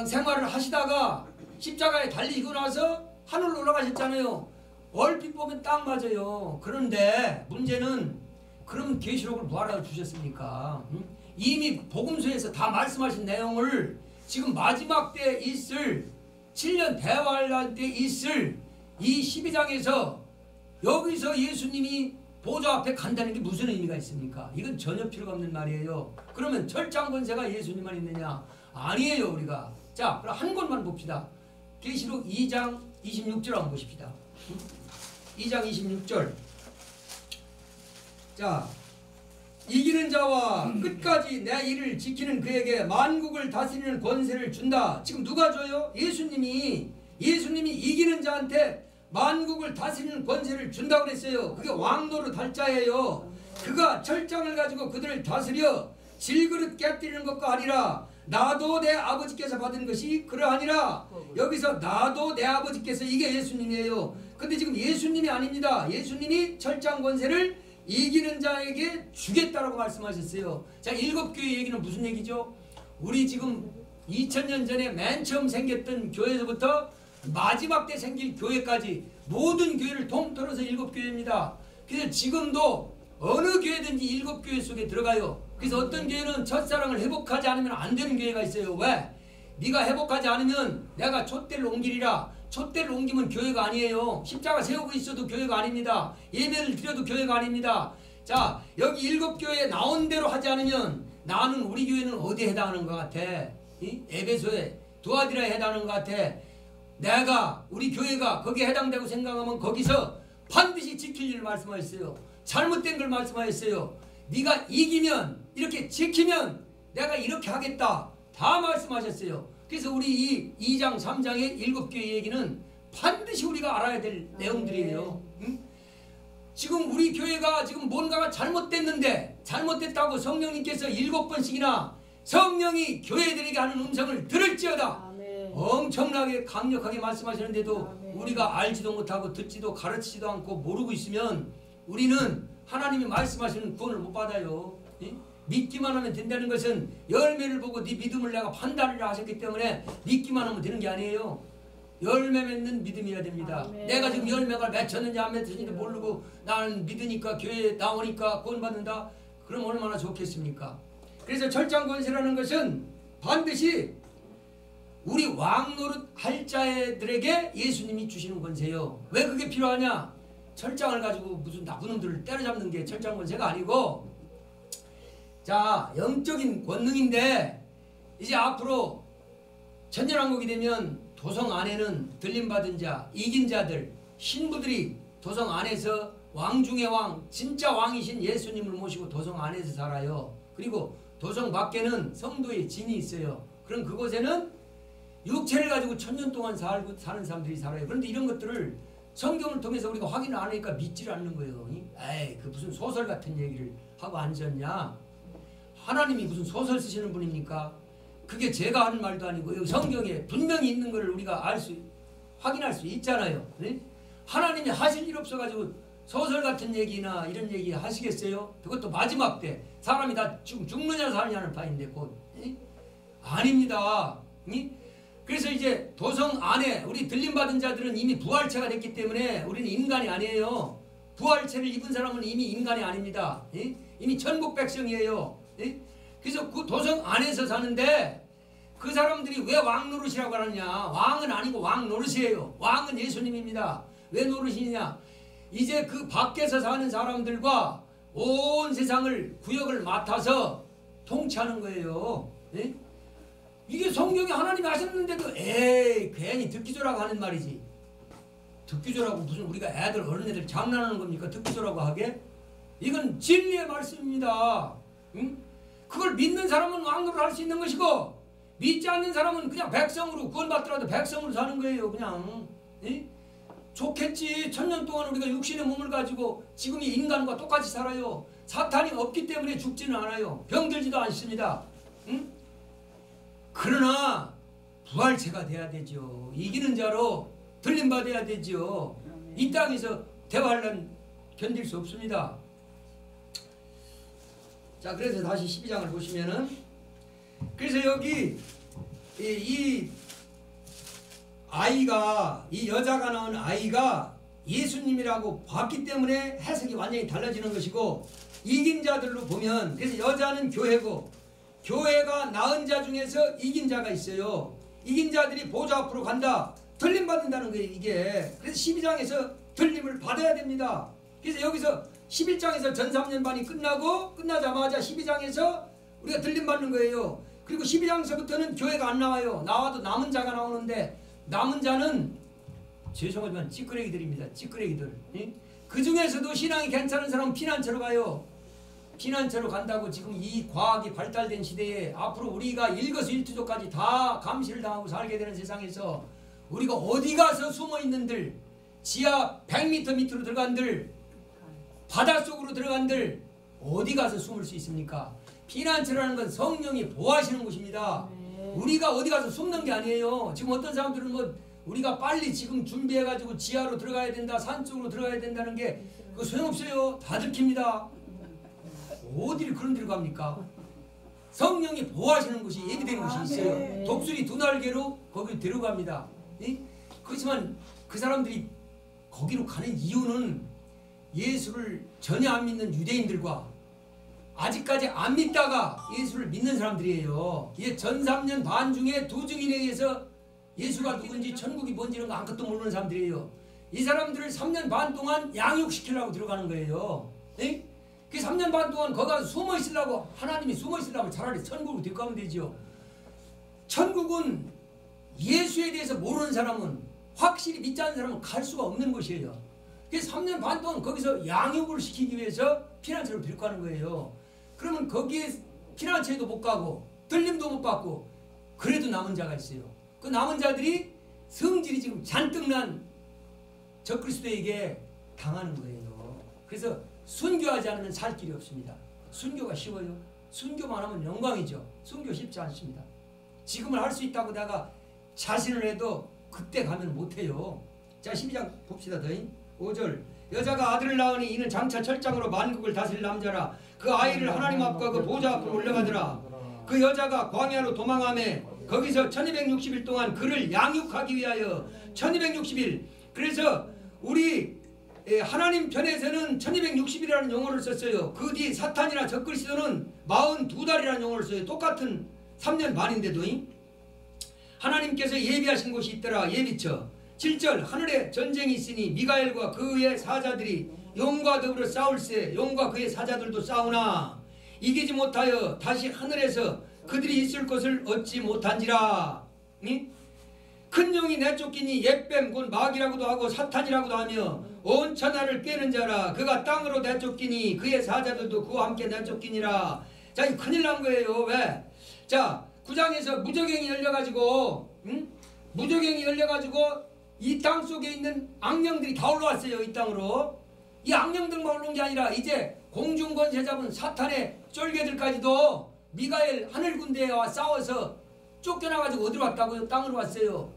생활을 하시다가 십자가에 달리고 나서 하늘로 올라가셨잖아요. 얼핏 보면 딱 맞아요. 그런데 문제는 그럼 계시록을 뭐하러 주셨습니까? 이미 복음서에서 다 말씀하신 내용을 지금 마지막 때 있을 7년 대환란 때 있을 이 12장에서 여기서 예수님이 보좌 앞에 간다는 게 무슨 의미가 있습니까? 이건 전혀 필요가 없는 말이에요. 그러면 철장 권세가 예수님만 있느냐? 아니에요 우리가. 자 그럼 한 곳만 봅시다. 계시록 2장 26절 한번 보십시다. 2장 26절. 자 이기는 자와 끝까지 내 일을 지키는 그에게 만국을 다스리는 권세를 준다. 지금 누가 줘요? 예수님이 이기는 자한테 만국을 다스리는 권세를 준다고 그랬어요. 그게 왕노릇 할 자예요. 그가 철장을 가지고 그들을 다스려 질그릇 깨뜨리는 것과 아니라 나도 내 아버지께서 받은 것이 그러하니라. 여기서 나도 내 아버지께서 이게 예수님이에요. 근데 지금 예수님이 아닙니다. 예수님이 철장 권세를 이기는 자에게 주겠다라고 말씀하셨어요. 자, 7교회 얘기는 무슨 얘기죠? 우리 지금 2000년 전에 맨 처음 생겼던 교회에서부터 마지막 때 생길 교회까지 모든 교회를 통틀어서 7교회입니다. 그래서 지금도 어느 교회든지 7교회 속에 들어가요. 그래서 어떤 교회는 첫사랑을 회복하지 않으면 안 되는 교회가 있어요. 왜? 네가 회복하지 않으면 내가 촛대를 옮기리라. 촛대를 옮기면 교회가 아니에요. 십자가 세우고 있어도 교회가 아닙니다. 예배를 드려도 교회가 아닙니다. 자, 여기 7교회에 나온 대로 하지 않으면 나는 우리 교회는 어디에 해당하는 것 같아? 에베소에 두아디라에 해당하는 것 같아. 내가 우리 교회가 거기에 해당되고 생각하면 거기서 반드시 지킬 일을 말씀하셨어요. 잘못된 걸 말씀하셨어요. 네가 이기면 이렇게 지키면 내가 이렇게 하겠다 다 말씀하셨어요. 그래서 우리 이 2장 3장의 7교회 얘기는 반드시 우리가 알아야 될 내용들이에요. 응? 지금 우리 교회가 지금 뭔가가 잘못됐는데 잘못됐다고 성령님께서 7번씩이나 성령이 교회들에게 하는 음성을 들을지어다 엄청나게 강력하게 말씀하시는데도 우리가 알지도 못하고 듣지도 가르치지도 않고 모르고 있으면 우리는 하나님이 말씀하시는 구원을 못 받아요. 믿기만 하면 된다는 것은 열매를 보고 네 믿음을 내가 판단을 하셨기 때문에 믿기만 하면 되는 게 아니에요. 열매 맺는 믿음이어야 됩니다. 아멘. 내가 지금 열매가 맺혔는지 안 맺혔는지 모르고 나는 믿으니까 교회에 나오니까 구원받는다. 그럼 얼마나 좋겠습니까? 그래서 철장권세라는 것은 반드시 우리 왕노릇 할 자들에게 예수님이 주시는 권세요. 왜 그게 필요하냐? 철장을 가지고 무슨 나쁜 놈들을 때려잡는 게 철장권세가 아니고, 자, 영적인 권능인데 이제 앞으로 천년왕국이 되면 도성 안에는 들림받은 자, 이긴 자들, 신부들이 도성 안에서 왕 중의 왕, 진짜 왕이신 예수님을 모시고 도성 안에서 살아요. 그리고 도성 밖에는 성도의 진이 있어요. 그럼 그곳에는 육체를 가지고 1000년 동안 사는 사람들이 살아요. 그런데 이런 것들을 성경을 통해서 우리가 확인을 안 하니까 믿지를 않는 거예요. 에이, 그 무슨 소설 같은 얘기를 하고 앉았냐? 하나님이 무슨 소설 쓰시는 분입니까? 그게 제가 하는 말도 아니고 여기 성경에 분명히 있는 것을 우리가 확인할 수 있잖아요. 네? 하나님이 하실 일 없어가지고 소설 같은 얘기나 이런 얘기 하시겠어요? 그것도 마지막 때 사람이 다 지금 죽느냐 사느냐는 파인데 곧 아닙니다. 그래서 이제 도성 안에 우리 들림받은 자들은 이미 부활체가 됐기 때문에 우리는 인간이 아니에요. 부활체를 입은 사람은 이미 인간이 아닙니다. 이미 천국 백성이에요. 그래서 그 도성 안에서 사는데 그 사람들이 왜 왕 노릇이라고 하느냐? 왕은 아니고 왕 노릇이에요. 왕은 예수님입니다. 왜 노릇이냐? 이제 그 밖에서 사는 사람들과 온 세상을 구역을 맡아서 통치하는 거예요. 이게 성경에 하나님이 하셨는데도 에이 괜히 듣기조라고 하는 말이지. 듣기조라고 무슨 우리가 애들 어린애들 장난하는 겁니까? 듣기조라고 하게? 이건 진리의 말씀입니다. 응? 그걸 믿는 사람은 왕노를 할 수 있는 것이고 믿지 않는 사람은 그냥 백성으로 구원받더라도 백성으로 사는 거예요. 그냥 좋겠지. 1000년 동안 우리가 육신의 몸을 가지고 지금 이 인간과 똑같이 살아요. 사탄이 없기 때문에 죽지는 않아요. 병들지도 않습니다. 응? 그러나 부활체가 돼야 되죠. 이기는 자로 들림받아야 되죠. 이 땅에서 대환란 견딜 수 없습니다. 자, 그래서 다시 12장을 보시면은, 그래서 여기 이 아이가, 이 여자가 낳은 아이가 예수님이라고 봤기 때문에 해석이 완전히 달라지는 것이고, 이긴 자들로 보면, 그래서 여자는 교회고 교회가 낳은 자 중에서 이긴 자가 있어요. 이긴 자들이 보좌 앞으로 간다. 들림 받는다는 거예요, 이게. 그래서 12장에서 들림을 받아야 됩니다. 그래서 여기서 11장에서 전 3년반이 끝나자마자 12장에서 우리가 들림 받는 거예요. 그리고 12장서부터는 교회가 안 나와요. 나와도 남은 자가 나오는데, 남은 자는 죄송하지만 찌끄레기들입니다. 찌끄레기들. 그 중에서도 신앙이 괜찮은 사람은 피난처로 가요. 피난처로 간다고 지금 이 과학이 발달된 시대에 앞으로 우리가 일거수일투족까지 다 감시를 당하고 살게 되는 세상에서 우리가 어디 가서 숨어 있는들, 지하 100m 밑으로 들어간들, 바닷속으로 들어간들 어디 가서 숨을 수 있습니까? 피난처라는 건 성령이 보호하시는 곳입니다. 우리가 어디 가서 숨는 게 아니에요. 지금 어떤 사람들은 뭐 우리가 빨리 지금 준비해가지고 지하로 들어가야 된다, 산속으로 들어가야 된다는 게 그거 소용없어요. 다 들킵니다. 어디를 그런 데로 갑니까? 성령이 보호하시는 곳이 예비된 곳이 있어요. 독수리 두 날개로 거기로 데려갑니다. 그렇지만 그 사람들이 거기로 가는 이유는 예수를 전혀 안 믿는 유대인들과 아직까지 안 믿다가 예수를 믿는 사람들이에요. 이게 전 3년 반 중에 2증인에 의해서 예수가 누군지 천국이 뭔지는 아무것도 모르는 사람들이에요. 이 사람들을 3년 반 동안 양육시키려고 들어가는 거예요. 에? 그 3년 반 동안 거기 가서 숨어 있으려고, 하나님이 숨어 있으려고 차라리 천국으로 데리고 가면 되죠. 천국은 예수에 대해서 모르는 사람은, 확실히 믿지 않는 사람은 갈 수가 없는 곳이에요. 그래서 3년 반 동안 거기서 양육을 시키기 위해서 피난처로 데리고 가는 거예요. 그러면 거기에 피난처에도 못 가고 들림도 못 받고 그래도 남은 자가 있어요. 그 남은 자들이 성질이 지금 잔뜩 난 적그리스도에게 당하는 거예요. 그래서 순교하지 않으면 살 길이 없습니다. 순교가 쉬워요? 순교만 하면 영광이죠. 순교 쉽지 않습니다. 지금은 할 수 있다고 내가 자신을 해도 그때 가면 못해요. 자, 12장 봅시다. 5절. 여자가 아들을 낳으니 이는 장차 철장으로 만국을 다스릴 남자라. 그 아이를 하나님 앞과 그 보좌 앞으로 올려가더라. 그 여자가 광야로 도망하며 거기서 1260일 동안 그를 양육하기 위하여 1260일. 그래서 우리 하나님 편에서는 1260일이라는 용어를 썼어요. 그 뒤 사탄이나 적그리스도는 42달이라는 용어를 써요. 똑같은 3년 반인데도 하나님께서 예비하신 곳이 있더라. 예비처. 7절. 하늘에 전쟁이 있으니 미가엘과 그의 사자들이 용과 더불어 싸울세. 용과 그의 사자들도 싸우나 이기지 못하여 다시 하늘에서 그들이 있을 것을 얻지 못한지라. 큰 용이 내쫓기니 옛뱀 곧 마귀라고도 하고 사탄이라고도 하며 온 천하를 꿰는 자라. 그가 땅으로 내쫓기니 그의 사자들도 그와 함께 내쫓기니라. 자, 이 큰일 난 거예요. 왜? 자, 9장에서 무저갱이 열려가지고 무저갱이 열려가지고 이 땅 속에 있는 악령들이 다 올라왔어요. 이 땅으로. 이 악령들만 올라온 게 아니라 이제 공중권세 잡은 사탄의 쫄개들까지도 미가엘 하늘군대와 싸워서 쫓겨나가지고 어디로 왔다고요? 땅으로 왔어요.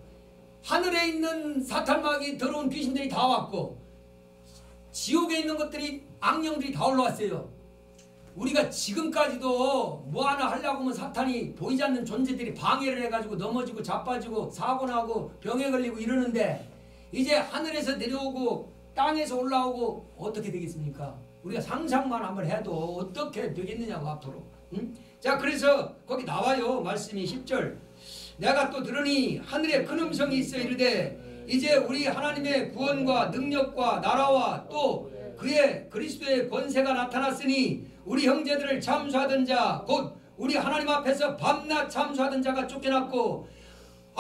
하늘에 있는 사탄마귀 더러운 귀신들이 다 왔고 지옥에 있는 것들이 악령들이 다 올라왔어요. 우리가 지금까지도 뭐 하나 하려고 하면 사탄이 보이지 않는 존재들이 방해를 해가지고 넘어지고 자빠지고 사고나고 병에 걸리고 이러는데 이제 하늘에서 내려오고 땅에서 올라오고 어떻게 되겠습니까? 우리가 상상만 한번 해도 어떻게 되겠느냐고 앞으로. 자, 그래서 거기 나와요. 말씀이 10절. 내가 또 들으니 하늘에 큰 음성이 있어 이르되 이제 우리 하나님의 구원과 능력과 나라와 또 그의 그리스도의 권세가 나타났으니 우리 형제들을 참수하던 자 곧 우리 하나님 앞에서 밤낮 참수하던 자가 쫓겨났고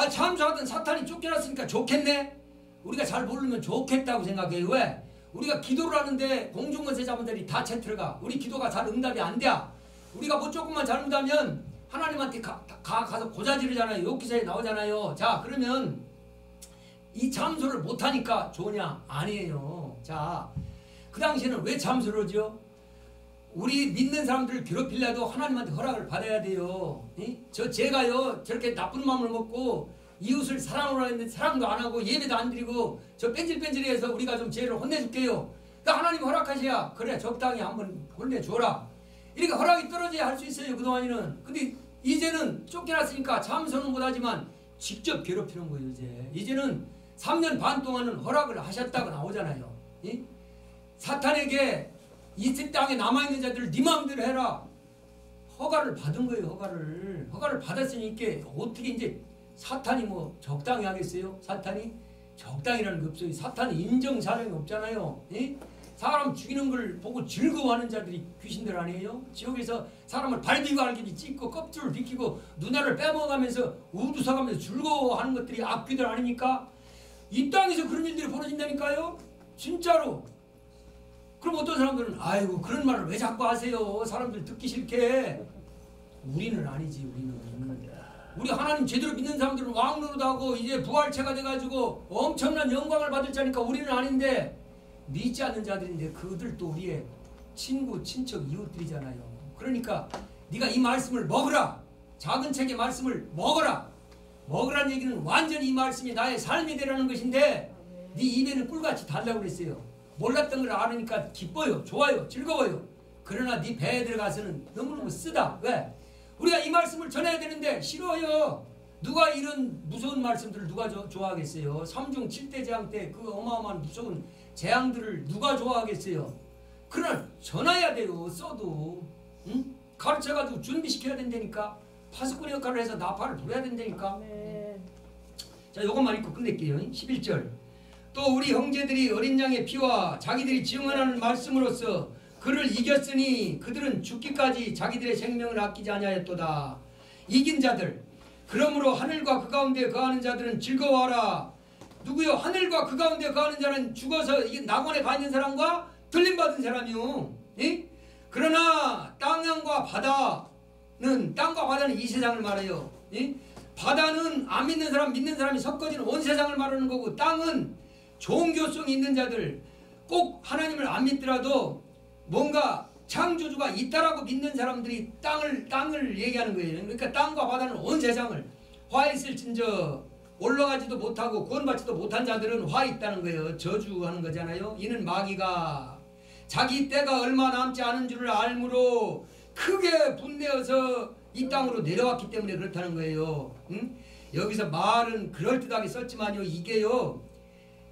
참수하던 사탄이 쫓겨났으니까 좋겠네. 우리가 잘 모르면 좋겠다고 생각해요. 왜? 우리가 기도를 하는데 공중권세 자분들이 다 채틀어가. 우리 기도가 잘 응답이 안 돼. 우리가 뭐 조금만 잘못하면 하나님한테 가서 고자지르잖아요. 욕기사에 나오잖아요. 자, 그러면 이 참소를 못하니까 좋으냐? 아니에요. 자, 그 당시에는 왜 참소를 하죠? 우리 믿는 사람들을 괴롭히려도 하나님한테 허락을 받아야 돼요. 제가요 저렇게 나쁜 마음을 먹고 이웃을 사랑으로 했는데 사랑도 안 하고 예배도 안 드리고 저 뺀질뺀질해서 우리가 좀 죄를 혼내줄게요. 그러니까 하나님 허락하셔야 그래 적당히 한번 혼내줘라. 이렇게 허락이 떨어져야 할 수 있어요. 그동안에는. 근데 이제는 쫓겨났으니까 참소는 못하지만 직접 괴롭히는 거예요. 이제는 3년 반 동안은 허락을 하셨다고 나오잖아요. 사탄에게 이 땅에 남아있는 자들을 네 마음대로 해라. 허가를 받은 거예요. 허가를 받았으니까 어떻게 이제 사탄이 뭐 적당히 하겠어요? 사탄이 적당이라는 게 없어요. 사탄이 인정사정이 없잖아요. 사람 죽이는 걸 보고 즐거워하는 자들이 귀신들 아니에요? 지옥에서 사람을 발비고 알기비 찢고 껍질을 비키고 눈알을 빼먹어가면서 우두서가면서 즐거워하는 것들이 악귀들 아닙니까? 이 땅에서 그런 일들이 벌어진다니까요? 진짜로. 그럼 어떤 사람들은 아이고 그런 말을 왜 자꾸 하세요? 사람들 듣기 싫게. 우리는 아니지. 우리 하나님 제대로 믿는 사람들은 왕노릇하고 이제 부활체가 돼가지고 엄청난 영광을 받을 자니까 우리는 아닌데 믿지 않는 자들인데 그들도 우리의 친구, 친척, 이웃들이잖아요. 그러니까 네가 이 말씀을 먹으라. 작은 책의 말씀을 먹어라. 먹으라는 얘기는 완전히 이 말씀이 나의 삶이 되라는 것인데 네 입에는 꿀같이 달라고 그랬어요. 몰랐던 걸 알으니까 기뻐요. 좋아요. 즐거워요. 그러나 네 배에 들어가서는 너무너무 쓰다. 왜? 우리가 이 말씀을 전해야 되는데 싫어요. 누가 이런 무서운 말씀들을 누가 좋아하겠어요? 3중 7대 재앙 때 그 어마어마한 무서운 재앙들을 누가 좋아하겠어요? 그러나 전해야 돼요. 써도. 응? 가르쳐가지고 준비시켜야 된다니까. 파수꾼 역할을 해서 나팔을 불어야 된다니까. 자, 요것만 읽고 끝낼게요. 11절. 또 우리 형제들이 어린 양의 피와 자기들이 증언하는 말씀으로써 그를 이겼으니 그들은 죽기까지 자기들의 생명을 아끼지 아니하였도다. 이긴 자들, 그러므로 하늘과 그 가운데 거하는 자들은 즐거워하라. 누구요? 하늘과 그 가운데 거하는 자는 죽어서 낙원에 가 있는 사람과 들림받은 사람이요. 예? 그러나 땅과 바다는 이 세상을 말해요. 예? 바다는 안 믿는 사람, 믿는 사람이 섞어지는 온 세상을 말하는 거고, 땅은 종교성이 있는 자들, 꼭 하나님을 안 믿더라도 뭔가 창조주가 있다라고 믿는 사람들이 땅을 얘기하는 거예요. 그러니까 땅과 바다는 온 세상을, 화 있을진저 올라가지도 못하고 구원받지도 못한 자들은 화 있다는 거예요. 저주하는 거잖아요. 이는 마귀가 자기 때가 얼마 남지 않은 줄을 알므로 크게 분내어서 이 땅으로 내려왔기 때문에 그렇다는 거예요. 응? 여기서 말은 그럴듯하게 썼지만요, 이게요,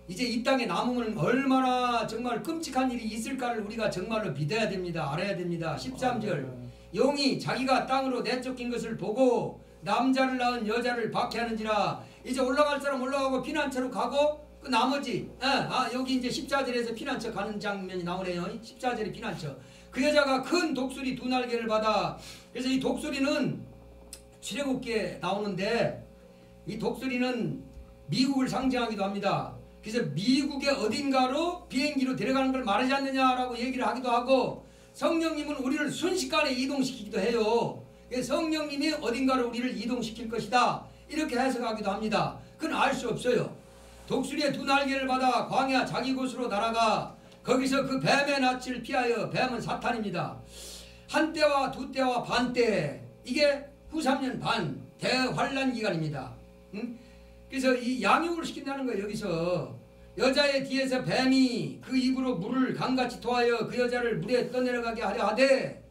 이제 이 땅에 남으면 얼마나 정말 끔찍한 일이 있을까를 우리가 정말로 믿어야 됩니다. 알아야 됩니다. 13절. 용이 자기가 땅으로 내쫓긴 것을 보고 남자를 낳은 여자를 박해하는지라. 이제 올라갈 사람 올라가고 피난처로 가고, 그 나머지 여기 이제 14절에서 피난처 가는 장면이 나오네요. 14절에 피난처. 그 여자가 큰 독수리 2날개를 받아. 그래서 이 독수리는 출애굽기에 나오는데, 이 독수리는 미국을 상징하기도 합니다. 그래서 미국의 어딘가로 비행기로 데려가는 걸 말하지 않느냐라고 얘기를 하기도 하고, 성령님은 우리를 순식간에 이동시키기도 해요. 성령님이 어딘가로 우리를 이동시킬 것이다, 이렇게 해석하기도 합니다. 그건 알 수 없어요. 독수리의 2날개를 받아 광야 자기 곳으로 날아가 거기서 그 뱀의 낯을 피하여. 뱀은 사탄입니다. 한때와 두때와 반때, 이게 후 3년 반 대환란 기간입니다. 응? 그래서 이 양육을 시킨다는 거예요. 여기서 여자의 뒤에서 뱀이 그 입으로 물을 강같이 토하여 그 여자를 물에 떠내려가게 하려 하되,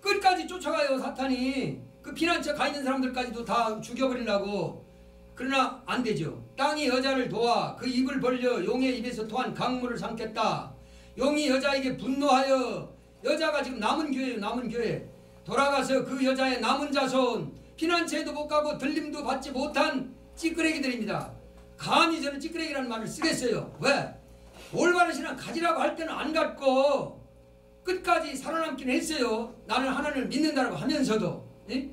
끝까지 쫓아가요. 사탄이 그 피난처 가 있는 사람들까지도 다 죽여버리려고. 그러나 안 되죠. 땅이 여자를 도와 그 입을 벌려 용의 입에서 토한 강물을 삼켰다. 용이 여자에게 분노하여, 여자가 지금 남은 교회예요. 남은 교회. 돌아가서 그 여자의 남은 자손, 피난처에도 못 가고 들림도 받지 못한 찌끄레기들입니다. 감히 저는 찌끄레기라는 말을 쓰겠어요. 왜? 올바른 신앙 가지라고 할 때는 안 갖고 끝까지 살아남긴 했어요. 나는 하나님을 믿는다고 하면서도. 예?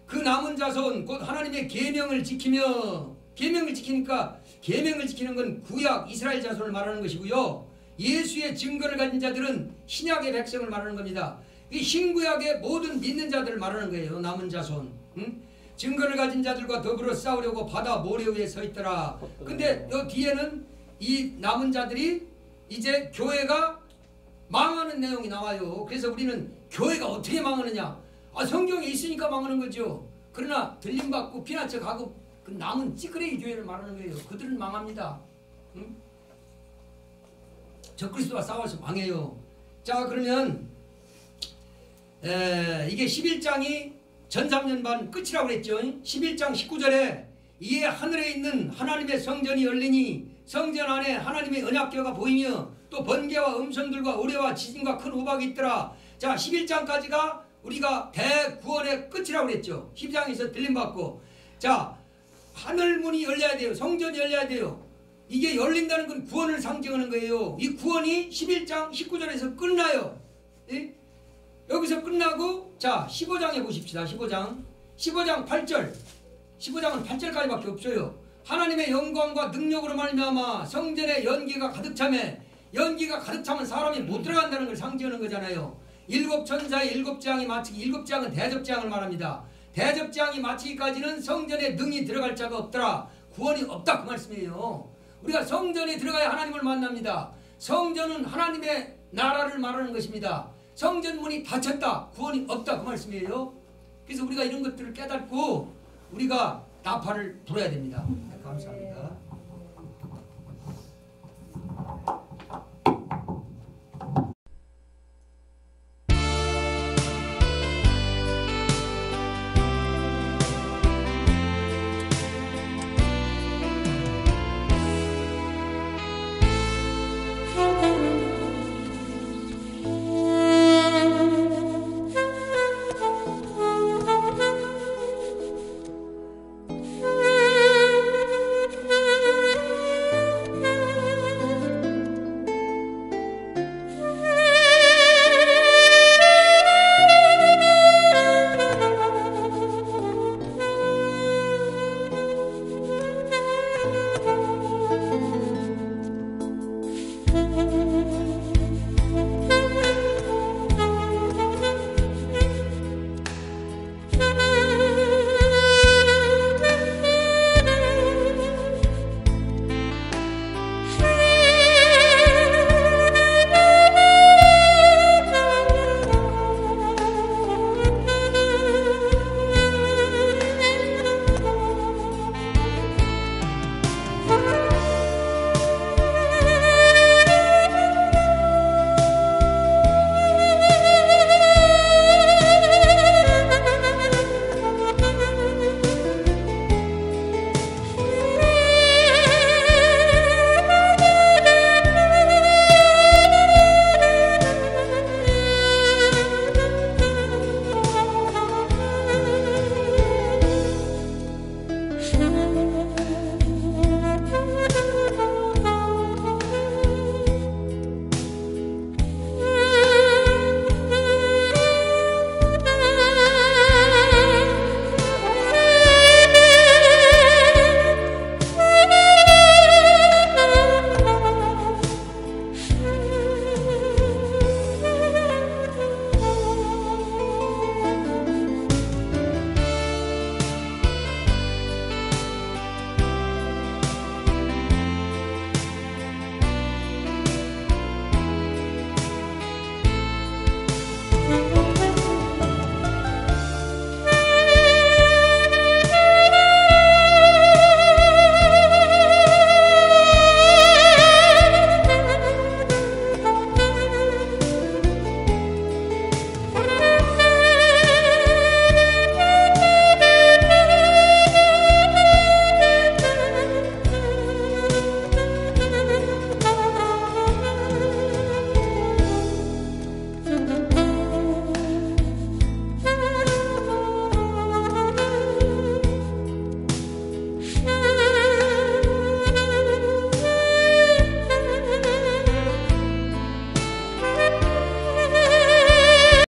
그 남은 자손, 곧 하나님의 계명을 지키며, 계명을 지키니까, 계명을 지키는 건 구약 이스라엘 자손을 말하는 것이고요, 예수의 증거를 가진 자들은 신약의 백성을 말하는 겁니다. 이 신구약의 모든 믿는 자들을 말하는 거예요. 남은 자손. 응? 증거를 가진 자들과 더불어 싸우려고 바다 모래 위에 서 있더라. 근데 요 뒤에는 이 남은 자들이 이제 교회가 망하는 내용이 나와요. 그래서 우리는 교회가 어떻게 망하느냐? 성경에 있으니까 망하는 거죠. 그러나 들림받고 피난처 가고 그 남은 찌끄레기 교회를 말하는 거예요. 그들은 망합니다. 응? 적그리스도와 싸워서 망해요. 자, 그러면 이게 11장이 전 3년 반 끝이라고 그랬죠. 11장 19절에 이에 하늘에 있는 하나님의 성전이 열리니 성전 안에 하나님의 언약궤가 보이며 또 번개와 음성들과 우레와 지진과 큰 우박이 있더라. 자, 11장까지가 우리가 대구원의 끝이라고 그랬죠. 10장에서 들림받고, 자, 하늘문이 열려야 돼요. 성전이 열려야 돼요. 이게 열린다는 건 구원을 상징하는 거예요. 이 구원이 11장 19절에서 끝나요. 예? 여기서 끝나고, 자, 15장에 보십시다. 15장 8절. 15장은 8절까지밖에 없어요. 하나님의 영광과 능력으로 말미암아 성전에 연기가 가득 차매, 연기가 가득 차면 사람이 못 들어간다는 걸 상징하는 거잖아요. 7천사의 7재앙이 마치기, 7재앙은 대접재앙을 말합니다. 대접재앙이 마치기까지는 성전에 능히 들어갈 자가 없더라. 구원이 없다, 그 말씀이에요. 우리가 성전에 들어가야 하나님을 만납니다. 성전은 하나님의 나라를 말하는 것입니다. 성전 문이 닫혔다, 구원이 없다, 그 말씀이에요. 그래서 우리가 이런 것들을 깨닫고 우리가 나팔을 불어야 됩니다. 네, 감사합니다.